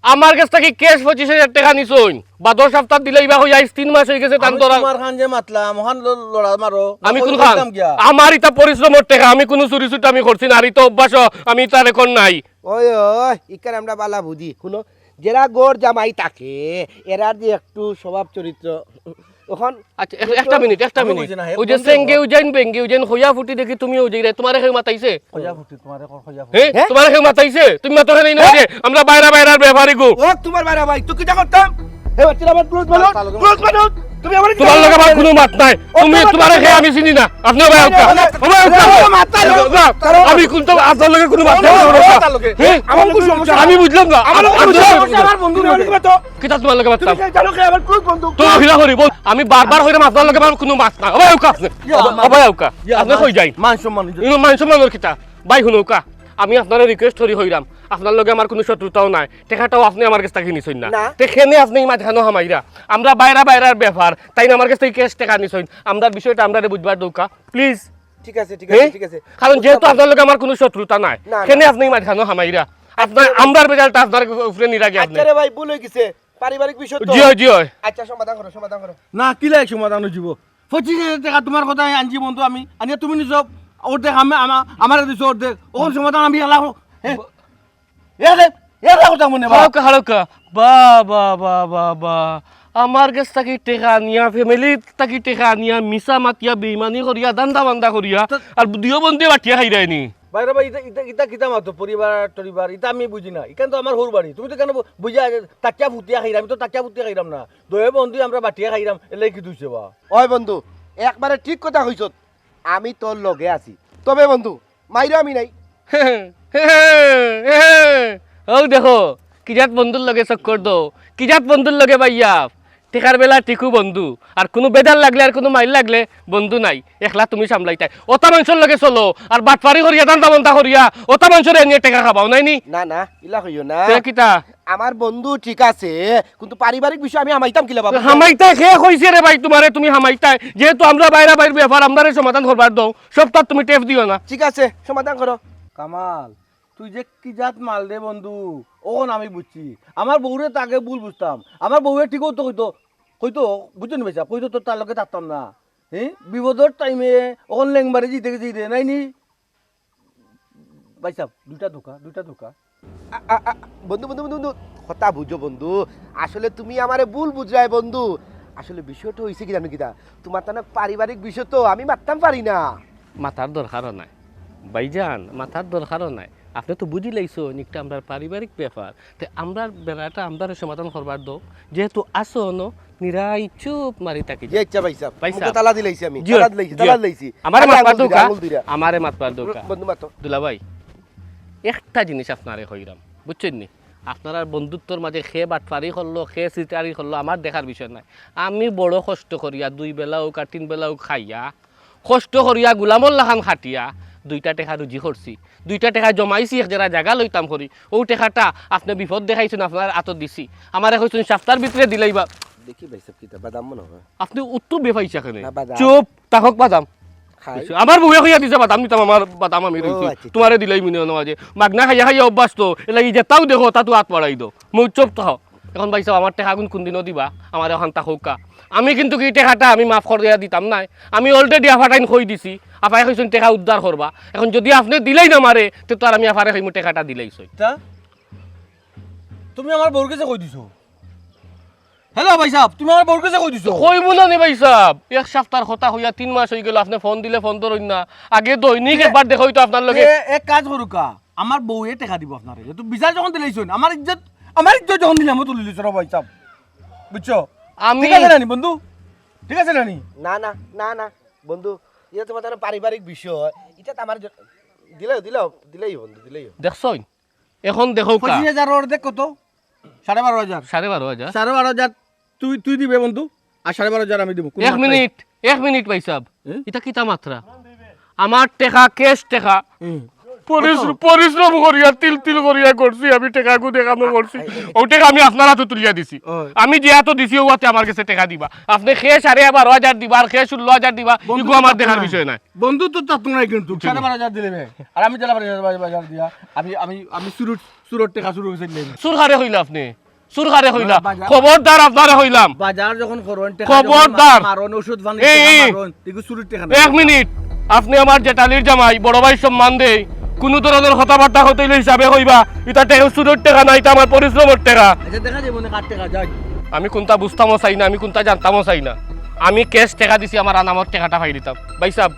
আমার কাছ থেকে ক্যাশ 25,000 টাকা নিছইন বা 10 সপ্তাহ দিলেই বা হই আইস 3 মাস হয়ে গেছে তান আমি তোরা তোমার খান যে মাতলা মহান লড়া মারো আমি কোন কই খান কইতাম গিয়া? আমার ইটা পরিশ্রমের টাকা আমি কোনো চুরি চুরি আমি করছি না আর ইটা অভ্যাস আমি তার এখন নাই ওই ওই ইকার আমরা বালা বুঝি শুনো, যারা গোর জামাই থাকে এরার যে একটু স্বভাব চরিত্র ওখান আচ্ছা একটা মিনিট আমি বুঝি না, হে ওই যে বন্ধু সেঙ্গে উজাইন বেঙ্গে উজাইন হইয়া ফুটি দেখি তুমি ওই যাই তোমারে কেউ মাতাইছে খয়া ফুটি তোমারে খয়া ফুটি হ্যাঁ তোমারে কেউ মাতাইছে তুমি মাতো নাই না যে আমরা বাইরা বাইরার ব্যাপারী গো ও তোমার বাইরা ভাই তুই কিটা করতাম হে বাচ্চারা আমার ক্লোজ বানো তুমি আমার তোমার লগে আমার কোনো মাত নাই তুমি তোমারে খেয়ে আমি চিনি না আপনি ভাই আউকা আমি কোন তো আপনার লগে কোনো মাত নাই হ্যাঁ? আমার কোনো সমস্যা আমি বুঝলাম না আমার কোনো সমস্যা আমার বন্ধু তো কিতা তোমার লগে মাততাম তুমি জানো কে আমার ক্লোজ বন্ধু তো হিলা করি বল আমি বারবার হইরা আপনার লগে আমার কোনো মাত নাই ভাই আউকা আপনি ভাই আউকা আপনি কই যাই মান সম্মান ইনো মান সম্মানের কিতা ভাই হুনৌকা আমি আপনারে রিকোয়েস্ট করি হইরাম আপনার লগে আমার কোনো শত্রুতাও নাই টাকাটাও আপনি আমার কাছ থেকে নিছইন না না। তেখানে আপনি মাঝখানো হামাইরা আমরা বাইরার ব্যাপার তাই না আমার কাছ থেকে ক্যাশ টাকা নিছইন আমরা বিষয়টা আমরা বুঝবার দৌকা প্লিজ ঠিক আছে ঠিক আছে কারণ যেহেতু আপনার লগে আমার কোনো শত্রুতা নাই না, না। কেনে আপনি মাঝখানো হামাইরা আপনার আমরার রেজাল্ট আপনার উপরে নিরাগে আপনি আচ্ছা রে ভাই ভুল হয়ে গেছে পারিবারিক বিষয় তো জিও জিও আচ্ছা সমাধান করো না কি লাগে সমাধান হইব 25,000 টাকা তোমার কথা আনছি বন্ধু আমি আনিয়া তুমি নিছ অর্ধেক আমি আমার দিছো অর্ধেক ওখান সমাধান আমি এলা এলা কথা মনে বা হালকা বা বা বা বা বা আমার কাছ থেকে টেকা নিয়া ফ্যামিলি থাকি টেকা নিয়া মিছা মাতিয়া বেইমানি করিয়া দান্দা বান্দা করিয়া আর দুইও বন্ধে বাটিয়া খাই রায়নি বাইরে ভাই ইটা কিতা মাতো পরিবার ইটা আমি বুঝি না ইখান তো আমার হোর বাড়ি তুমি তো কেন বুঝা তাকিয়া ফুটিয়া খাইরাম আমি তো তাকিয়া ফুটিয়া খাইরাম না দয়ে বন্ধু আমরা বাটিয়া খাইরাম এলাই কি দুইছে বা ওই বন্ধু একবারে ঠিক কথা কইছ, আমি তোর লগে আছি, তবে বন্ধু মাইরা আমি নাই। ও দেখো কিজাত বন্ধুর লগে চক্কর দো কিজাত বন্ধুর লগে বাইয়া টেকার বেলা টিকু বন্ধু আর কোনো বেদার লাগলে আর কোনো মাইল লাগলে বন্ধু নাই একলা তুমি সামলাইতাই ওটা মানুষের লগে চলো আর বাটপারি করিয়া দান্দা বন্ধা করিয়া ওটা মানুষের এনে টেকা খাবাও নাই নি না না ইলা কইও না, কিতা আমার বন্ধু ঠিক আছে কিন্তু পারিবারিক বিষয় আমি আমাইতাম কিলা বাবা হামাইতাই খেয়ে কইছে রে ভাই তোমারে তুমি হামাইতাই যেহেতু আমরা বাইরে বাইরে ব্যাপার আমরারে সমাধান করবার দাও সব তার তুমি টেপ দিও না ঠিক আছে সমাধান করো কামাল তুই যে কি জাত মাল দে বন্ধু ওখন আমি বুঝছি আমার বউরে তাকে ভুল বুঝতাম আমার বউরে ঠিকও তো কইতো বুঝছেন ভাইসা কইতো তো তার লগে থাকতাম না হ্যাঁ বিপদের টাইমে ওখন লেংবারে জিতে গেছে দে নাই নি ভাইসা দুইটা ধোকা বন্ধু বন্ধু বন্ধু বন্ধু কথা বুঝো বন্ধু আসলে তুমি আমারে ভুল বুঝাই বন্ধু আসলে বিষয়টা হইছে কি জানো কিটা তোমার তো না পারিবারিক বিষয় তো আমি মারতাম পারি না মাথার দরকারও নাই ভাইজান মাথার দরকারও নাই আপনি তো বুঝি লাইছো নিকটা আমরা পারিবারিক ব্যাপার তে আমরা বেলাটা আমরা সমাধান করবার দাও যেহেতু আসো ন নিরাই চুপ মারি থাকি যে ইচ্ছা ভাইসা ভাইসা। মুখে তালা দিলাইছি আমি জিও, তালা দিলাইছি জিও। তালা দিলাইছি আমারে মাতবার দৌকা আঙুল দিরা আমারে মাতবার দৌকা বন্ধু মাতো দুলা ভাই একটা জিনিস আপনারে কইরাম বুঝছেন নি আপনারা বন্ধুত্বর মাঝে খেয়ে বাটফারি করলো খেয়ে সিটারি করলো আমার দেখার বিষয় নাই আমি বড় কষ্ট করিয়া 2 বেলা হোক আর 3 বেলা হোক খাইয়া কষ্ট করিয়া গুলামর লাখান খাটিয়া 2টা টাকা রুজি করছি 2টা টাকা জমাইছি এক যারা জায়গা লইতাম করি ও টাকাটা আপনি বিপদ দেখাইছেন আপনার আতর দিছি আমারে কইছেন সপ্তাহের ভিতরে দিলাইবা দেখি ভাইসা কিটা বাদাম মনে হয় আপনি উত্তর বেফাইছা কেন না, বাদাম। চুপ তাকক বাদাম খাই আমার বউয়ে খাইয়া দিছে বাদাম নিতাম আমার বাদাম আমি রইছি আচ্ছা। তোমারে দিলাই মিনে মাঝে মাগনা খাইয়া খাইয়া অভ্যাস তো এলা ই যেটাও দেখো তা তো হাত বাড়াই দো মই চুপ তো এখন ভাইসা আমার টাকা কোন দিনও দিবা আমার এখন তাহকা আমি কিন্তু কি টাকাটা আমি মাফ করে দিতাম নাই আমি অলরেডি আফাটাইন কই দিছি আপাই কইছেন টাকা উদ্ধার করবা এখন যদি আপনি দিলাই না মারে তো আর আমি আফারে কইমু টাকাটা দিলাইছই তা তুমি আমার বউর কাছে কই দিছো হ্যালো ভাই সাহেব তুমি আমার বউর কাছে কই দিছো কইবো না নি ভাই সাহেব এক সপ্তাহের কথা হইয়া 3 মাস হই গেল আপনি ফোন দিলে ফোন ধরুন না আগে দৈনিক একবার দেখো তো আপনার লগে এক কাজ করুকা আমার বউয়ে টাকা দিব আপনারে তো বিচার যখন দিলাইছুন আমার ইজ্জত যখন দিলাম তুলি লিছো ভাই সাহেব বুঝছো আমি ঠিক আছে নানি বন্ধু ঠিক আছে নানি না না না না বন্ধু এটা তোমার তো পারিবারিক বিষয় এটা তো আমার দিলেই বন্ধু দিলেই দেখছই এখন দেখো কা 25,000 ওর দেখ কত 12,500 12,500 12,500 তুই দিবে বন্ধু আর 12,500 আমি দিব এক মিনিট ভাই সাহেব এটা কিতা মাত্রা আমার টাকা ক্যাশ টাকা পরিশ্রম করিয়া তিল তিল করিয়া করছি আমি টাকা গু দেখানো করছি ও টাকা আমি আপনার হাতে তুলিয়া দিছি আমি যে এত দিছি ওতে আমার কাছে টাকা দিবা আপনি খেয়ে 12,500 দিবা আর খেয়ে 16,000 দিবা এগুলো আমার দেখার বিষয় নাই বন্ধু তো তা তোমরা কিন্তু 12,500 দিলে আর আমি 12,500 দিয়া আমি সুরত টাকা শুরু হইছে সুরখারে হইলা আপনি সুরখারে হইলা বাজার- খবরদার আপনারে হইলাম বাজার যখন করবেন টাকা খবরদার। মারণ ওষুধ বানি এই, মারণ এগু সুরত টাকা এক মিনিট আপনি আমার জেঠালির জামাই বড় ভাই সম্মান দেই কোনো ধরনের কথাবার্তা হইলে হিসাবে হইবা এটা টাকা সুরত টাকা নাই এটা আমার পরিশ্রমের টাকা আচ্ছা দেখা যাবে না কাট টাকা যাই আমি কোনটা বুঝতামও চাই না আমি কোনটা জানতামও চাই না আমি ক্যাশ টাকা দিছি আমার আনামত টাকাটা পাই দিতাম ভাই সাহেব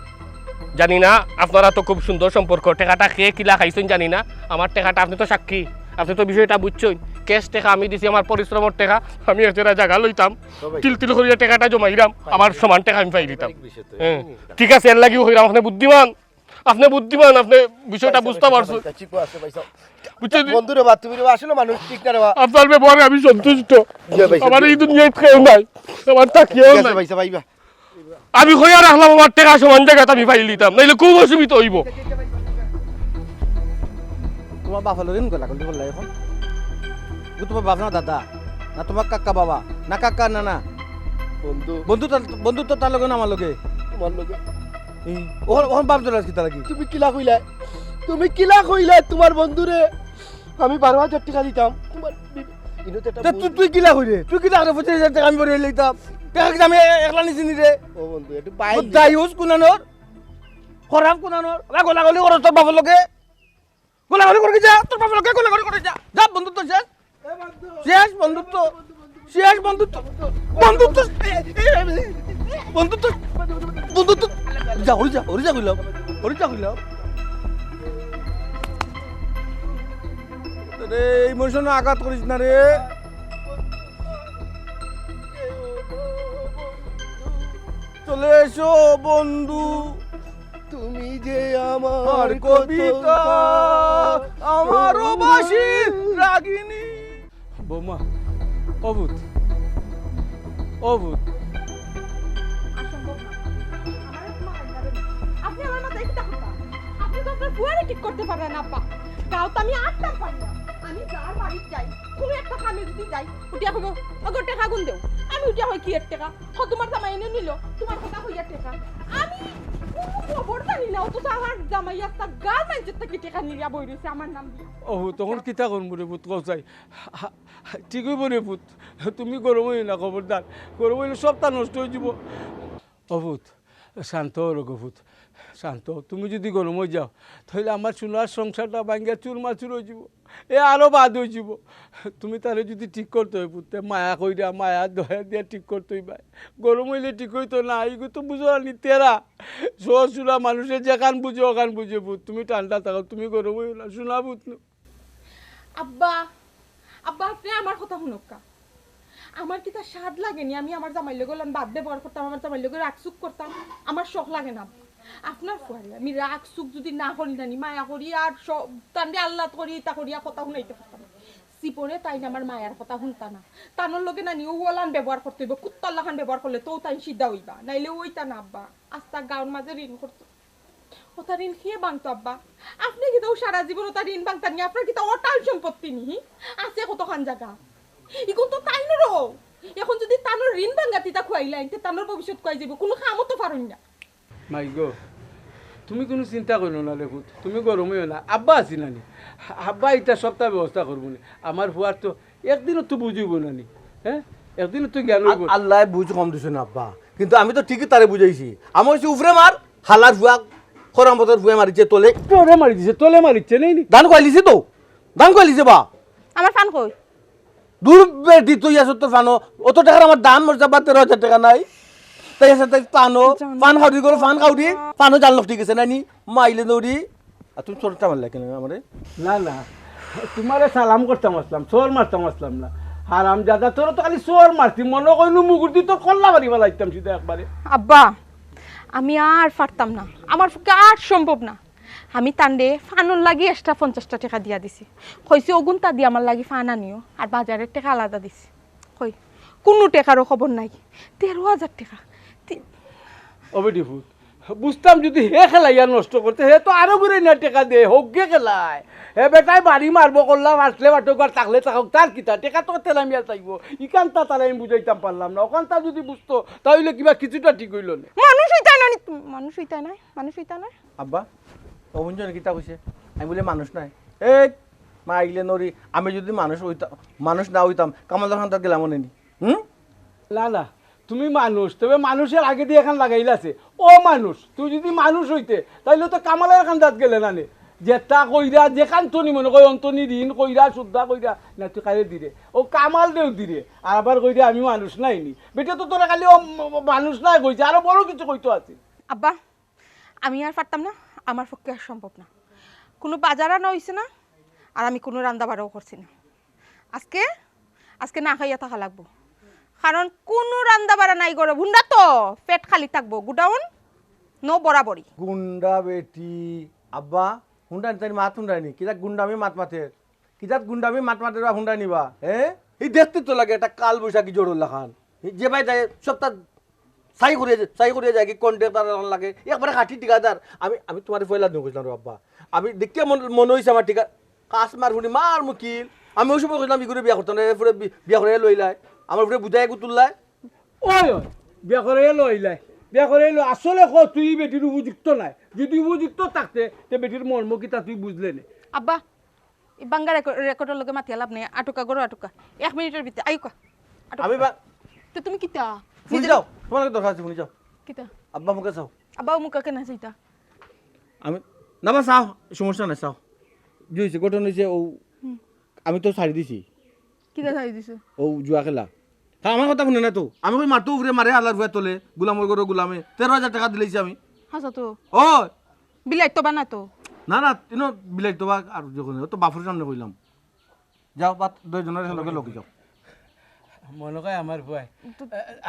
জানি না আপনারা তো খুব সুন্দর সম্পর্ক টাকাটা খেয়ে কিলা খাইছেন জানি না আমার টাকাটা আপনি তো সাক্ষী আপনি তো বিষয়টা বুঝছেন ক্যাশ টাকা আমি দিছি আমার পরিশ্রমের টাকা আমি একটা জায়গা লইতাম তিল তিল করিয়া টাকাটা জমাইলাম আমার সমান টাকা আমি পাই দিতাম হ্যাঁ ঠিক আছে এর লাগিও হইলাম আপনি বুদ্ধিমান আপনি বিষয়টা বুঝতে পারছেন চিকু আছে ভাইসা বুঝছেন বন্ধু রে বা তুমি রে আসলে মানুষ ঠিক না রে বা আপনার ব্যবহারে আমি সন্তুষ্ট জি ভাই, আমার এই দুনিয়ায় কেউ নাই আমার তাকিয়েও ঠিক আছে নাই ভাইসা ভাইবা আমি হইয়া রাখলাম আমার টাকা সমান জায়গাতে আমি ফাইল দিতাম নাইলে খুব অসুবিধা হইব তোমার বাবা লরিন গলা কল বললা এখন তোমার বাবা না দাদা না তোমার কাকা বাবা না কাকা না না বন্ধু তো তার লগে না আমার লগে তোমার লগে ওখান বাপ চলে আসছি তারা কি তুমি কিলা কইলা তোমার বন্ধুরে আমি 12,000 টাকা দিতাম তোমার ইনোতে একটা তুই কিলা কইরে তুই কিলা করে 25,000 টাকা আমি বলে লইতাম টাকা কি আমি একলা নিছি নি রে ও বন্ধু একটু বাই দাইউস কুনানোর খরাব কুনানোর গোলাগলি করছ তোর বাবার লগে গোলাগলি করে যা তোর বাবার লগে গোলাগলি করে যা যা বন্ধুত্ব শেষ বন্ধুত্ব যা ওরি যা কইলাম রে এই মনুষ্য আঘাত করিস না রে চলে এসো বন্ধু তুমি যে আর আমার কবিতা আমারও বাসি রাগিনী বৌমা অভূত অভূত আপনি আমার মাথায় কি কথা আপনি তো আপনার ফুয়ারে ঠিক করতে পারেন আব্বা গাও তো আমি আটটা পারি না আমি যার বাড়ি যাই কোনো একটা কামে যদি যাই উঠিয়া কইব অগর টাকা গুন দেও আমি উঠিয়া হয় কি এর টাকা হ তোমার জামাই এনে নিল তোমার কথা হইয়া টাকা আমি কোনো খবর জানি না অথচ আমার জামাই একটা গাল মাইজের থেকে টাকা নিয়া বই রয়েছে আমার নাম দিয়ে ও তখন কিতা করবো রে পুত কৌচাই ঠিক হইব রে পুত তুমি গরম হই না খবরদার গরম হইলে সবটা নষ্ট হয়ে যাব অভূত শান্ত রঘুভূত শান্ত তুমি যদি গরম হয়ে যাও তাহলে আমার সোনার সংসারটা ভাঙ্গিয়া চুরমাচুর হয়ে যাব এ আরও বাদ হয়ে যাব তুমি তাহলে যদি ঠিক করতে হয় পুতে মায়া কইরা মায়া দয়া দিয়া ঠিক করতে হইবা গরম হইলে ঠিক হইতো না এইগুলো তো বুঝো নি তেরা সোনা মানুষের যেখান বুঝে ওখান বুঝে পুত তুমি ঠান্ডা থাকো তুমি গরম হইও না শোনা পুত আব্বা আব্বা আপনি আমার কথা শুনক্কা আমার কি তা স্বাদ লাগেনি আমি আমার জামাই লোক বাদ ব্যবহার করতাম আমার জামাই লোকের রাগসুক করতাম আমার শখ লাগে না আপনার ফুয়ারি আমি রাগসুক যদি না করি জানি মায়া করি আর তান্ডে আল্লাহ করি তা করিয়া কথা শুনাইতে পারতাম সিপরে তাই না আমার মায়ার কথা শুনতা না তানোর লোকে না নিউ ওলান ব্যবহার করতে হইব কুত্তার লাখান ব্যবহার করলে তো তাই সিদ্ধা হইবা নাইলে ওইটা না আব্বা আস্তা গাঁর মাঝে ঋণ করতো ওটা ঋণ খেয়ে বাংতো আব্বা আপনি কি তো সারা জীবন ওটা ঋণ বাংতান নি আপনার কি তো অটাল সম্পত্তি নি আছে কতখান জায়গা এখন তো তাই নরো এখন যদি তানোর ঋণ ভাঙ্গাতি তা খুয়াইলা এতে তানোর ভবিষ্যৎ খুয়াই যাব কোনো কামও তো পারুন না মাই গো তুমি কোনো চিন্তা করো না রে পুত তুমি গরম হইও না আব্বা আছি নানি আব্বা এটা সপ্তাহ ব্যবস্থা করবো না আমার ফুয়ার তো একদিনও তো বুঝিব নানি হ্যাঁ একদিনও তো জ্ঞান হইব আল্লাহ বুঝ কম দিছে না আব্বা কিন্তু আমি তো ঠিকই তারে বুঝাইছি আমি হচ্ছে উফরে মার হালার ভুয়া খরাম বতর ভুয়া মারিছে তোলে তোরে মারি দিছে তোলে মারিচ্ছে নেই নি ধান কইলিছে তো ধান কইলিছে বা আমার ফান কই দূর বেটি তুই আসো তোর ফানো অত টাকার আমার দাম মর্যাদা 13,000 টাকা নাই তাই আছে তাই পানো পান খাউরি করে পান খাউরি পানো জাল ঠিক আছে নানি মাইলে নৌরি আর তুমি ছোটটা মারলে কেন আমারে না না তোমারে সালাম করতাম আসলাম চোর মারতাম আসলাম না হারাম জাদা তোর তো খালি চোর মারতি মনে কইনু মুগুর দি তো কল্লা মারি ফেলাইতাম সিধা একবারে আব্বা আমি আর পারতাম না আমার পক্ষে আর সম্ভব না আমি তান্ডে ফানুর লাগি এক্সট্রা 50টা টাকা দিয়া দিছি কইছি ওগুনটা দিয়ে আমার লাগি ফান আনিও আর বাজারের টাকা আলাদা দিছি কই কোনো টাকারও খবর নাই 13,000 টাকা অবেডি ফুট বুঝতাম যদি হে খেলাইয়া নষ্ট করতে হে তো আরো ঘুরে না টেকা দে হোক গে খেলায় হে বেটাই বাড়ি মারবো করলাম আসলে বাটকবার থাকলে থাকুক তার কিতা টেকা তো তেলামিয়া চাইব ইকানটা তারা আমি বুঝাইতাম পারলাম না ওখানটা যদি বুঝতো তাহলে কিবা কিছুটা ঠিক হইল না মানুষ হইতাই না মানুষ হইতাই নাই মানুষ হইতা নাই আব্বা অবঞ্জন কিতা কইছে আমি বলে মানুষ নাই এই মাইলে নরি আমি যদি মানুষ হইতাম মানুষ না হইতাম কামালদার খান তার গেলাম মনে নি না না তুমি মানুষ তবে মানুষের আগে দিয়ে এখান লাগাইলে আছে ও মানুষ তুই যদি মানুষ হইতে তাইলে তো কামালের এখান দাঁত গেলে না নে যেটা কইরা যেখান তনি মনে কই অন্তনি ঋণ কইরা শুদ্ধা কইরা না তুই কালে দিরে ও কামাল দেও দিরে আর আবার কইরা আমি মানুষ নাইনি বেটা তো তোরা খালি ও মানুষ নাই কইছে আরো বড় কিছু কইতো আছে আব্বা আমি আর পারতাম না আমার পক্ষে আর সম্ভব না কোনো বাজার আনা হইছে না আর আমি কোনো রান্না বাড়াও করছি না আজকে না খাইয়া থাকা লাগবো কারণ কোনো রান্না বাড়া নাই গরো ভুন্ডা তো পেট খালি থাকবো গুডাউন নো বরাবরই গুন্ডা বেটি আব্বা হুন্ডা তাই মাত হুন্ডানি কিতা গুন্ডামি মাত মাতে কিতা গুন্ডামি মাত মাতে হুন্ডা নিবা এই দেখতে তো লাগে একটা কাল বৈশাখী জোড়ল্লা খান যে ভাই তাই সপ্তাহ চাই করে যায় কি কন্ট্রাক্টর লাগে একবারে খাটি ঠিকাদার আমি তোমার ফয়লা দিও কইলাম রে আব্বা আমি দেখতে মনে হইছে আমার ঠিকা কাস্টমার শুনি মার মুকিল আমি ওই সময় কইলাম বিগুরে বিয়া করতাম না এরপরে বিয়া করে লইলাই আমার উপরে বুঝাই তুললাই ওই বিয়া করে লইলাই বিয়া করে এলো আসলে ক তুই বেটির উপযুক্ত নাই যদি উপযুক্ত থাকতে তে বেটির মর্ম কিতা তুই বুঝলে নে আব্বা এই বাঙ্গা রেকর্ডের লগে মাতিয়া লাভ নেই আটকা গরো আটকা 1 মিনিটের ভিতরে আইকা আমি তো তুমি কিতা শুনি যাও তোমার দরকার আছে শুনি যাও কিতা আব্বা মুখে চাও আব্বা মুখা কেন চাইতা আমি না বা চাও সমস্যা নাই চাও যে হয়েছে ঘটনা হয়েছে ও আমি তো ছাড়ি দিছি কিতা চাই দিছো ও জুয়া খেলা হ্যাঁ আমার কথা শুনে না তো আমি ওই মারতো উপরে মারে আল্লাহর ভুয়া তোলে গুলামর গরো গুলামে 13,000 টাকা দিলেছি আমি হাসা তো ও বিলাই তো বানা তো না না তিন বিলাই তো বা আর যখন তো বাফুর সামনে কইলাম যাও বা দুইজনের লগে লগে যাও মনে কয় আমার ভয়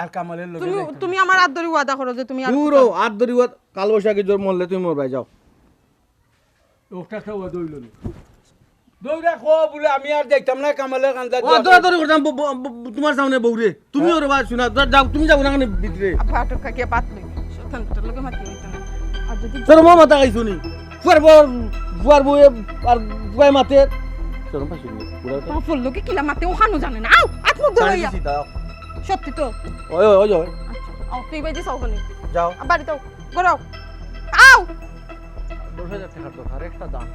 আর কামালের লোক তুমি আমার আদরি ওয়াদা করো যে তুমি পুরো আর দরিওয়া কাল বৈশাখী জোর মরলে তুমি মরবাই যাও লোকটা তো দইল নি দইরা কো বলে আমি আর দেখতাম না কামালের কান্দা ও দৌড়াদৌড়ি করতাম তোমার সামনে বউরে তুমি ওর বা শোনা যাও তুমি যাও না ভিতরে আব্বা আটকা গিয়া বাত লই স্বতন্ত্র লগে মাতি হইতো না আর যদি তোর মা মাথা খাইছো নি ফুয়ার বউ আর বুয়ে মাতে শরম পাইছি পুরা বাপর লোকে কিলা মাতে ওখানো জানে না আও আত্মুখ ধরাইয়া সত্যি তো ওই ওই ওই আচ্ছা আও তুই বাইজি সাউখানি যাও বাড়িতে গড়াও আও 10,000 টাকার দরকার একটা দান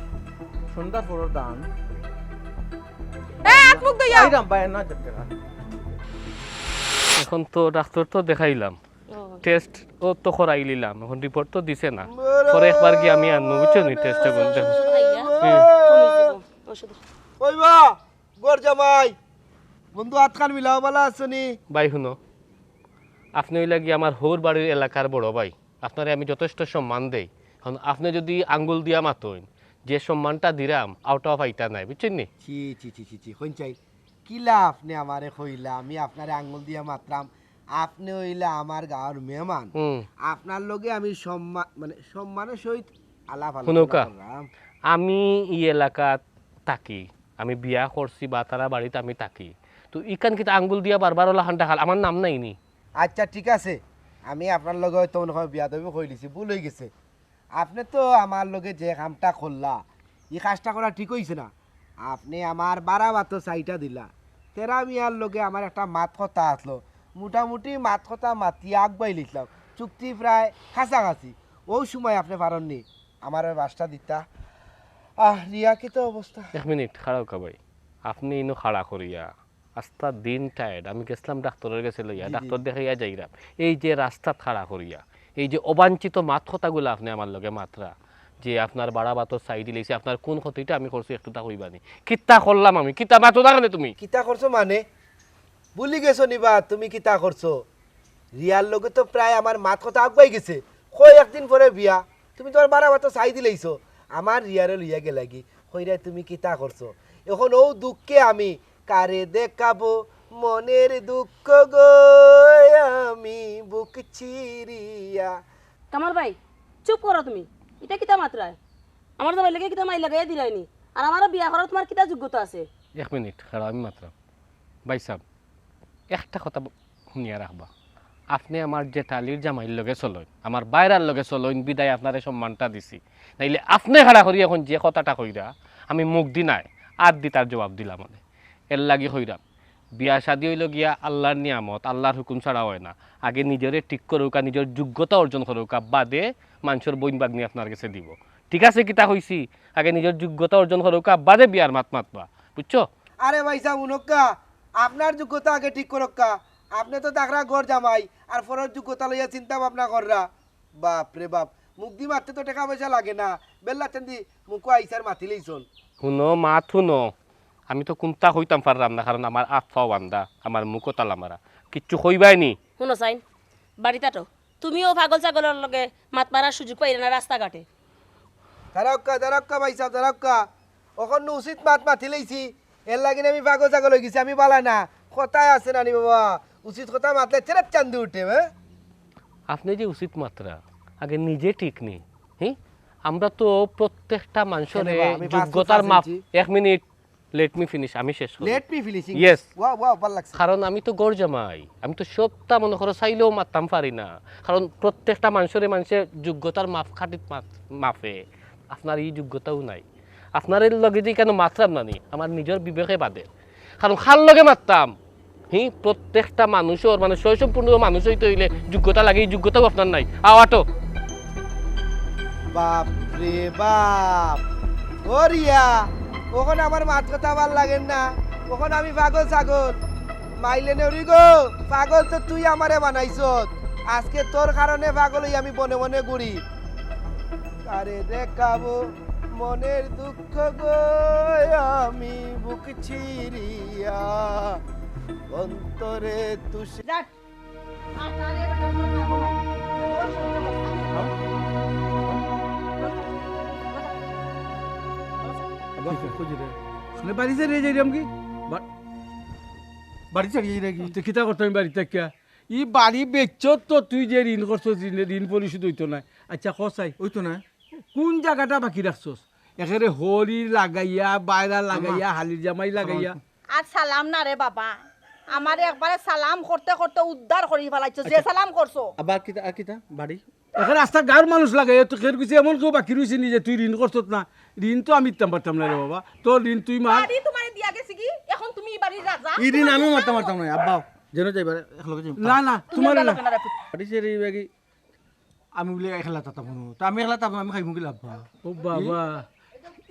সন্ধ্যার পর দান এ আত্মুখ দইয়া আইরাম 52,000 টাকা এখন তো ডাক্তার তো দেখাইলাম টেস্ট ও তো করাই নিলাম এখন রিপোর্ট তো দিছে না পরে একবার কি আমি আনবো বুঝছো নি টেস্টটা বলতে ওই বা গোর জামাই বন্ধু আতখান মিলাও বালা আসনি ভাই শুনো আপনি হইলা কি আমার হোর বাড়ির এলাকার বড় ভাই আপনারে আমি যথেষ্ট সম্মান দেই এখন আপনি যদি আঙ্গুল দিয়া মাতইন যে সম্মানটা দিলাম আউট অফ আইতা নাই বুঝছেন নি ছি ছি ছি ছি ছি হইন চাই কিলা আপনি আমারে কইলা আমি আপনারে আঙ্গুল দিয়া মাত্রাম আপনি হইলা আমার গাঁর মেহমান আপনার লগে আমি সম্মান মানে সম্মানের সহিত আলাপ শুনুকা করলাম আমি ই এলাকাত থাকি আমি বিয়া করছি বা তারা বাড়িতে আমি থাকি তো ইকান কিতা আঙ্গুল দিয়া বারবার লাহান টাকাল আমার নাম নাই নি আচ্ছা ঠিক আছে আমি আপনার লগে হয়তো মনে হয় বিয়া দেবো কই দিছি ভুল হয়ে গেছে আপনি তো আমার লগে যে কামটা করলা এই কাজটা করা ঠিক হয়েছে না আপনি আমার বারাবাতো চাইটা দিলা তেরা মিয়ার লগে আমার একটা মাত কথা আসলো মোটামুটি মাত কথা মাতিয়ে আগবাই লিখলাম চুক্তি প্রায় কাছাকাছি ওই সময় আপনি পারেননি আমার ওই বাসটা দিতা রিয়া কি তো অবস্থা এক মিনিট খাড়াও কা ভাই আপনি ইনো খাড়া করিয়া আস্তা দিন টায়ার্ড আমি গেছিলাম ডাক্তারের কাছে লইয়া ডাক্তার দেখাইয়া যাইরাম এই যে রাস্তা খাড়া করিয়া এই যে অবাঞ্ছিত মাত কথাগুলো আপনি আমার লগে মাত্রা যে আপনার বাড়া বাতর সাইড দিলেছি আপনার কোন ক্ষতিটা আমি করছি একটু তা কইবানি কিতা করলাম আমি কিতা মাতো দাঁড়ানে তুমি কিতা করছো মানে ভুলি গেছো নিবা তুমি কিতা করছো রিয়ার লগে তো প্রায় আমার মাত কথা আগবাই গেছে কই একদিন পরে বিয়া তুমি তোমার বারাবাতো চাই দিলেইছো আমার রিয়ারে লইয়া গেলাগি কইরা তুমি কিতা করছো এখন ও দুঃখে আমি কারে দেখাবো মনের দুঃখ গো আমি বুক চিরিয়া কামাল ভাই চুপ করো তুমি এটা কিতা মাত্রায় আমার জামাই লাগে কিতা মাই লাগাই দিলাইনি আর আমারও বিয়া করার তোমার কিতা যোগ্যতা আছে এক মিনিট খাড়া আমি মাত্র ভাই সাহেব একটা কথা শুনিয়া রাখবা আপনি আমার যে টালির জামাইর লগে চলইন আমার বাইরার লগে চলইন বিদায় আপনার সম্মানটা দিছি নাইলে আপনি খাড়া করি এখন যে কথাটা কইরা আমি মুখ দি নাই আর দি তার জবাব দিলাম মানে এর লাগি কইরাম বিয়া শাদি হইল গিয়া আল্লাহর নিয়ামত আল্লাহর হুকুম ছাড়া হয় না আগে নিজেরে ঠিক করুকা নিজের যোগ্যতা অর্জন করুকা বাদে মানুষের বইন বাগনি আপনার কাছে দিব ঠিক আছে কিতা কইছি আগে নিজের যোগ্যতা অর্জন করুকা বাদে বিয়ার মাত মাতবা বুঝছো আরে ভাই সাহেব উনক্কা আপনার যোগ্যতা আগে ঠিক করক্কা আপনি তো তাকরা ঘর জামাই আর ফরর যোগ্যতা লইয়া চিন্তা ভাবনা কররা বাপ রে বাপ মুখ দি মারতে তো টাকা পয়সা লাগে না বেল্লা চান্দি মুখ আইসার মাতিলেই চল শুনো মাত শুনো আমি তো কোনটা কইতাম পারলাম না কারণ আমার আত্মাও বান্ধা আমার মুখও তালা মারা কিচ্ছু কইবাই নি শুনো চাইন বাড়িটাতো তুমিও পাগল ছাগলের লগে মাত মারার সুযোগ পাইলে না রাস্তাঘাটে দাঁড়াক্কা ভাই সাহেব দাঁড়াক্কা ওখানে উচিত মাত মাতিলেইছি এর লাগিনে আমি পাগল ছাগল হয়ে গেছি আমি বালা না কথায় আছে নানি বাবা উচিত কথা মাতলে চেরাত চান্দু উঠে আপনি যে উচিত মাত্রা আগে নিজে ঠিক নেই হ্যাঁ আমরা তো প্রত্যেকটা মানুষের কেন বা, আমি যোগ্যতার পাঁচ মাপ ইঞ্চি। এক মিনিট লেট মি ফিনিশ আমি শেষ করি let me finishing Yes. Wow wow ভালো লাগছে কারণ আমি তো গড় জামাই আমি তো সবটা মনে করো চাইলেও মারতাম পারি না কারণ প্রত্যেকটা মানুষের যোগ্যতার মাপ খাটিত মাপে আপনার এই যোগ্যতাও নাই আপনার এর লগে যে কেন মাত্রাম নানি আমার নিজের বিবেকে বাদে কারণ খার লগে মারতাম প্রত্যেকটা মানুষের মানে স্বয়ংসম্পূর্ণ মানুষ হইতে হইলে যোগ্যতা লাগে এই যোগ্যতাও আপনার নাই আওয়াটো বাপ রে বাপ ও রিয়া ওখানে আমার মাত কথা ভাল লাগে না ওখানে আমি পাগল ছাগল মাইলে নেউরি গো পাগল তো তুই আমারে বানাইছ আজকে তোর কারণে পাগল হই আমি বনে বনে ঘুরি আরে দেখাবো মনের দুঃখ গো আমি বুক চিরিয়া অন্তরে তুষে যাক আর তারে বেটা বাড়ি ছাড়িয়ে যাই কি বাড়ি ছাড়িয়ে যাই কি কিতা করতো আমি বাড়িতে কিয়া ই বাড়ি বেচছ তো তুই যে ঋণ করছো ঋণ পরিশোধ হইতো না আচ্ছা কসাই হইতো না কোন জায়গাটা বাকি রাখছস একেবারে হরি লাগাইয়া বাইরা লাগাইয়া হালির জামাই লাগাইয়া আর সালাম না রে বাবা আমারে একবারে সালাম করতে করতে উদ্ধার করি ফেলাইছো যে সালাম করছো আবার কিতা আর কিতা বাড়ি এখানে রাস্তা গাঁর মানুষ লাগাইয়া তো কেউ কিছু এমন কেউ বাকি রয়েছে নি যে তুই ঋণ করছত না ঋণ তো আমি দিতাম পারতাম না রে বাবা, তোর ঋণ তুই মার। বাড়ি তোমারে দিয়া গেছি কি এখন তুমি এই বাড়ির রাজা ইদিন আমি মারতাম মারতাম না আব্বা যেন যাইবার একলগে যাই না না তোমার না, পাঠিছে রে বাকি আমি বলে একলা তাতাম তা আমি একলা তাতাম আমি খাইমু কি আব্বা ও বাবা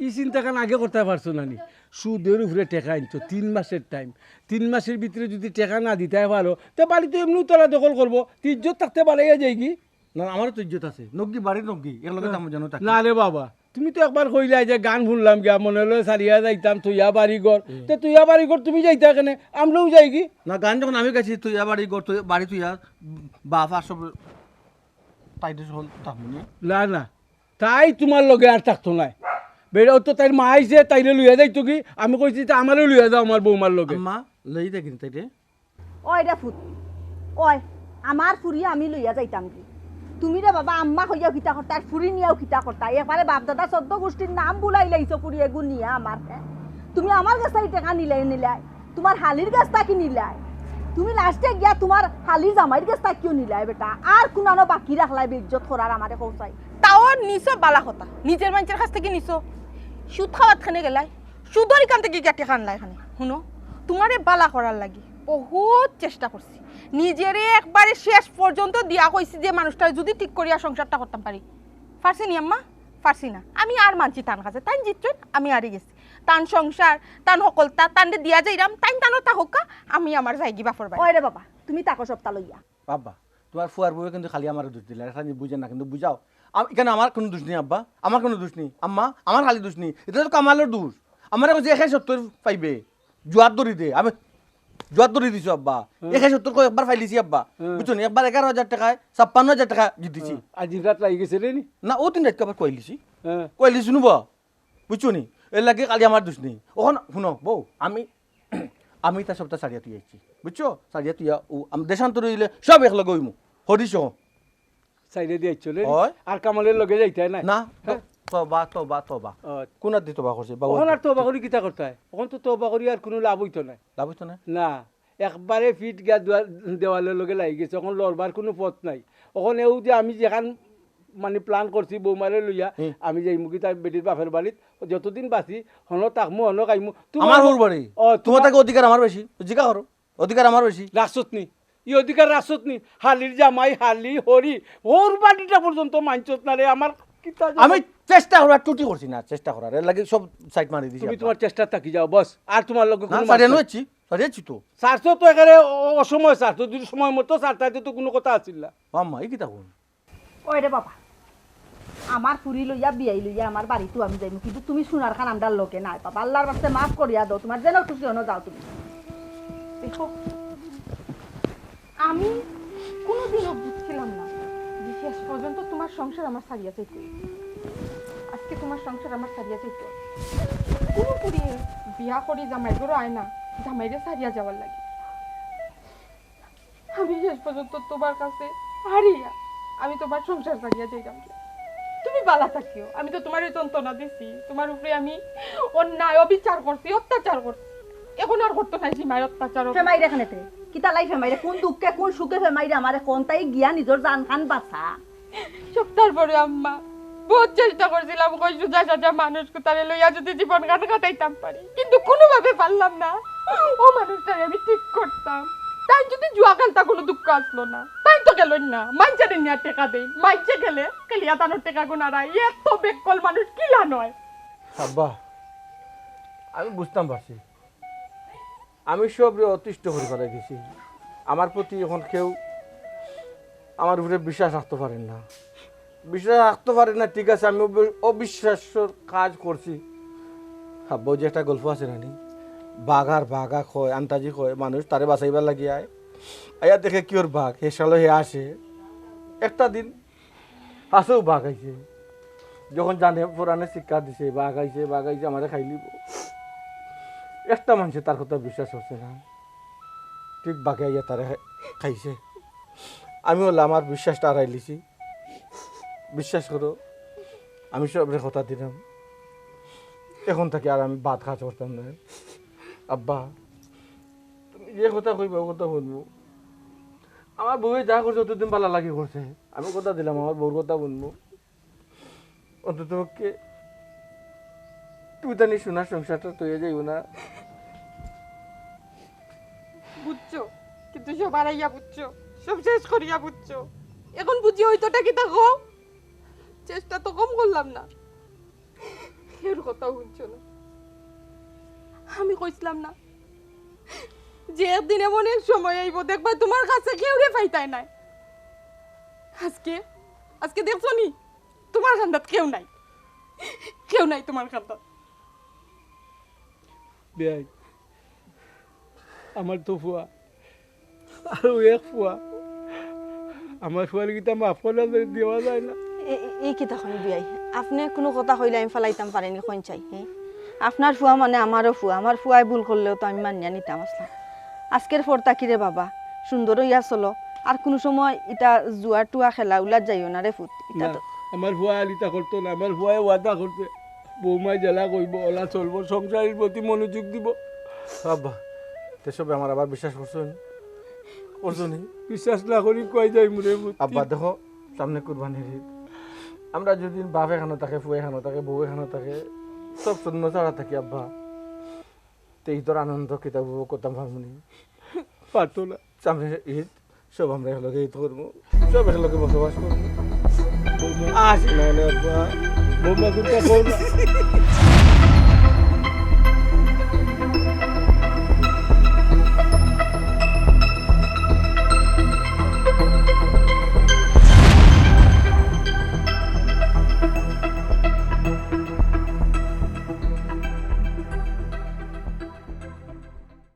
এই চিন্তা কারণ আগে করতে পারছো না নি, সুদের উপরে টেকা আনতো 3 মাসের টাইম, 3 মাসের ভিতরে যদি টেকা না দিতে পারো তো বাড়ি তো এমনি তোলা দখল করবো, ইজ্জত থাকতে পারাইয়া যাই কি। না আমারও তো ইজ্জত আছে নগি বাড়ির নগি একলগে তাম যেন থাকি না রে বাবা তুমি তো একবার কইলা যে গান শুনলাম গিয়া মনে হলো সারিয়া যাইতাম তুইয়া বাড়ি ঘর, তো তুইয়া বাড়ি ঘর তুমি যাইতা কেনে আমরাও যাই কি। না গান যখন আমি গাইছি তুই বাড়ি গর তুই বাড়ি তুই বাপ আর সব তাইতে হল তাহলে না না তাই তোমার লগে আর থাকতো নাই, বেড়াও তো তাই মা আইছে তাইলে লইয়া যাইতো কি, আমি কইছি তা আমারও লইয়া যাও আমার বৌমার লগে। আম্মা লই দেখিন তাইতে ওই রে ফুট ওই আমার ফুরি আমি লইয়া যাইতাম কি তুমি রে বাবা আম্মা হইয়াও কিতা করতা আর ফুরি নিয়াও কিতা করতা একবারে বাপ দাদা 14 গোষ্ঠীর নাম বুলাই লাইছো ফুরি এগুন নিয়া আমার তুমি আমার কাছে টাকা নিলাই তোমার হালির গাছটা কি নিলাই তুমি লাস্টে গিয়া তোমার হালির জামাইর গাছটা কিউ নিলাই বেটা আর কোনানো বাকি রাখলাই বেজ্জত করার আমারে কৌসাই তাও নিছো বালা কথা নিজের মানুষের কাছ থেকে নিছো সুদ খাওয়াত খানে গেলাই সুদর এখান থেকে কেটে খানলাই এখানে শুনো তোমারে বালা করার লাগি বহুত চেষ্টা করছি নিজেরে একবারে শেষ পর্যন্ত দিয়া কইছি যে মানুষটা যদি ঠিক করিয়া সংসারটা করতাম পারি, পারছি নি আম্মা পারছি না, আমি আর মানছি তান কাছে তাই জিতছেন আমি আরে গেছি তান সংসার তান সকলতা তানরে দিয়া যাইরাম তাই তানো তা হোকা আমি আমার যাইগি বাফর বাড়ি। ওই রে বাবা তুমি তাকো সপ্তাহ লইয়া আব্বা তোমার ফুয়ার বউয়ে কিন্তু খালি আমার দোষ দিলে এটা বুঝে না কিন্তু বুঝাও এখানে আমার কোনো দোষ নেই আব্বা আমার কোনো দোষ নেই আম্মা আমার খালি দোষ নেই এটা তো কামালের দোষ আমার কাছে 170 পাইবে জোয়ার দড়ি দে আমি জোয়ার দড়ি দিছো আব্বা 170 কো একবার ফাইলিছি আব্বা বুঝছো নি একবার 11,000 টাকায় 56,000 টাকা জিতিছি আজি রাত লাগি গেছে রে নি। না ও তিন রাত কবার কইলিছি হ্যাঁ কইলিছি নুব বুঝছো নি এর লাগে কালি আমার দোষ নেই ওখান শুনো বউ আমি আমি তার সপ্তাহ সারিয়া তুই আইছি বুঝছো সারিয়া তুই আমি দেশান্তর হইলে সব একলগে হইমু হরিস সাইডে দিয়ে চলে হয়। আর কামালের লগে যাইতে না না তবা তবা তবা কোন দি তবা করছে বাবু ওখান আর তোবা করি কিতা করতে হয়, ওখান তো তোবা করি আর কোনো লাভ হইতো না। লাভ হইতো না না একবারে ফিট গা দেওয়ালের লগে লাগি গেছে, ওখান লড়বার কোনো পথ নাই। ওখানে এও যে আমি যেখান মানে প্ল্যান করছি বৌমারে লইয়া আমি যাই মুখি তাই বেটির বাপের বাড়িত যতদিন বাঁচি হন তাকমু হন খাইমু আমার হোর বাড়ি ও তোমার থেকে অধিকার আমার বেশি জিজ্ঞা করো অধিকার আমার বেশি রাসত নি ই অধিকার রাসত নি হালির জামাই হালি হরি ওর বাড়িটা পর্যন্ত মানছত না রে আমার কিতা আমি চেষ্টা করার টুটি করছি না চেষ্টা করার এর লাগে সব সাইড মারি দিছি তুমি তোমার চেষ্টা থাকি যাও বস আর তোমার লগে না কোনো সারিয়া নইছি সারিয়াছি তো সারছো তো এখানে অসময় সারছো যদি সময় মতো সারতাইতে তো কোনো কথা আছিল না। মাম্মা এই কিতা কোন ওই রে বাবা আমার ফুরি লইয়া বিয়াই লইয়া আমার বাড়িতে আমি যাইমু কিন্তু তুমি সোনার খান আমদার লোকে নাই বাবা আল্লাহর বাস্তে মাফ করিয়া দাও তোমার যেন খুশি হনো যাও তুমি দেখো আমি কোনোদিনও বুঝছিলাম না যে শেষ পর্যন্ত তোমার সংসার আমার সারিয়া চাইতে আজকে তোমার সংসার আমার সারিয়া চাইতে কোনো পুরিয়ে বিয়া করি জামাই গরো আয় না জামাইরে সারিয়া যাওয়ার লাগে আমি শেষ পর্যন্ত তোমার কাছে হারিয়া আমি তোমার সংসার সারিয়া যাইতাম তুমি বালা থাকিও আমি তো তোমার যন্ত্রণা দিছি তোমার উপরে আমি অন্যায় অবিচার করছি অত্যাচার করছি এখন আর করতে নাই সীমায় অত্যাচার ফেমাইরে খানেতে কিতা লাই ফেমাইরে কোন দুঃখে কোন সুখে ফেমাইরে আমারে কোন তাই গিয়া নিজের জান খান বাঁচা সপ্তাহের পরে আম্মা বহুত চেষ্টা করছিলাম কই সুজা সাজা মানুষ কোথায় লইয়া যদি জীবন কাটা কাটাইতাম পারি কিন্তু কোনোভাবে পারলাম না ও মানুষটাকে আমি ঠিক করতাম তাই যদি জুয়া খেলতা কোনো দুঃখ আসলো না তাই তো গেল না মাইনচারে নিয়ে টেকা দেই মাইনচে গেলে কেলিয়া তানোর টেকা গুনারাই এত বেকল মানুষ কিলা নয় আব্বা আমি বুঝতাম পারছি আমি সবরে অতিষ্ঠ করে ফেলে গেছি আমার প্রতি এখন কেউ আমার উপরে বিশ্বাস রাখতে পারেন না বিশ্বাস রাখতে পারেন না ঠিক আছে আমি অবিশ্বাস্যর কাজ করছি আব্বা যে একটা গল্প আছে নানি বাঘার বাঘা খয় আন্তাজি খয় মানুষ তারে বাঁচাইবার লাগি আয় আয়া দেখে কি ওর বাঘ হে সালো হে আসে একটা দিন আসেও বাঘ আইছে যখন জানে পুরানে শিক্ষা দিছে বাঘ আইছে আমারে খাই লিব একটা মানুষে তার কথা বিশ্বাস হচ্ছে না ঠিক বাঘে আইয়া তারে খাইছে আমি বললাম আমার বিশ্বাসটা হারাই লিছি বিশ্বাস করো আমি সবরে কথা দিলাম এখন থেকে আর আমি ভাত খাওয়া করতাম না আব্বা তুমি যে কথা কইবা ও কথা শুনবো আমার বউয়ে যা করছে অতদিন ভালো লাগে করছে আমি কথা দিলাম আমার বউর কথা শুনবো অন্তত বুতানি সোনার সংসারটা তৈরি যাইব না। বুঝছো কিন্তু সব আড়াইয়া বুঝছো, সব শেষ করিয়া বুঝছো। এখন বুঝি হইতোটা কি থাকো, চেষ্টা তো কম করলাম না, এর কথা বুঝছো না। আমি কইছিলাম না যে একদিন এমন এক সময় আইব দেখবা তোমার কাছে কেউ রে পাইতাই নাই। আজকে আজকে দেখছো নি তোমার খান্দাত কেউ নাই, কেউ নাই তোমার খান্দাত। বেআই আমার তো ফুয়া আরো এক ফুয়া, আমার ফুয়ার গীতা মাফ করা দেওয়া যায় না। এই কিতা কই বিয়াই, আপনি কোনো কথা কইলে আমি ফেলাইতাম পারেনি কোন চাই। হ্যাঁ, আপনার ফুয়া মানে আমারও ফুয়া, আমার ফুয়াই ভুল করলেও তো আমি মানিয়া নিতাম আসলাম। আজকের পর তাকিরে বাবা সুন্দর ইয়া চলো, আর কোনো সময় এটা জুয়া টুয়া খেলা উলার যাইও না রে ফুট। এটা না, তো আমার ফুয়া আলিতা করতো না, আমার ফুয়াই ওয়াদা করতে বৌমায় জেলা কইব, ওলা চলবো, সংসারের প্রতি মনোযোগ দিব। আব্বা তেসবে আমার আবার বিশ্বাস করছেন? করছনি? বিশ্বাস না করি কই যাই মুরে আব্বা দেখো সামনে কুরবানির ঈদ, আমরা যদি বাপ এখানো থাকে, ফুয়ে এখানো থাকে, বউ এখানো থাকে, সব শূন্য ছাড়া থাকি আব্বা, তো ঈদের আনন্দ কিতাব করতাম ভাবনি। পারতো না। সামনে ঈদ, সব আমরা একলগে ঈদ করবো, সব একলগে বসবাস করবো। আসে না আব্বা, বৌমা কোনটা কও না।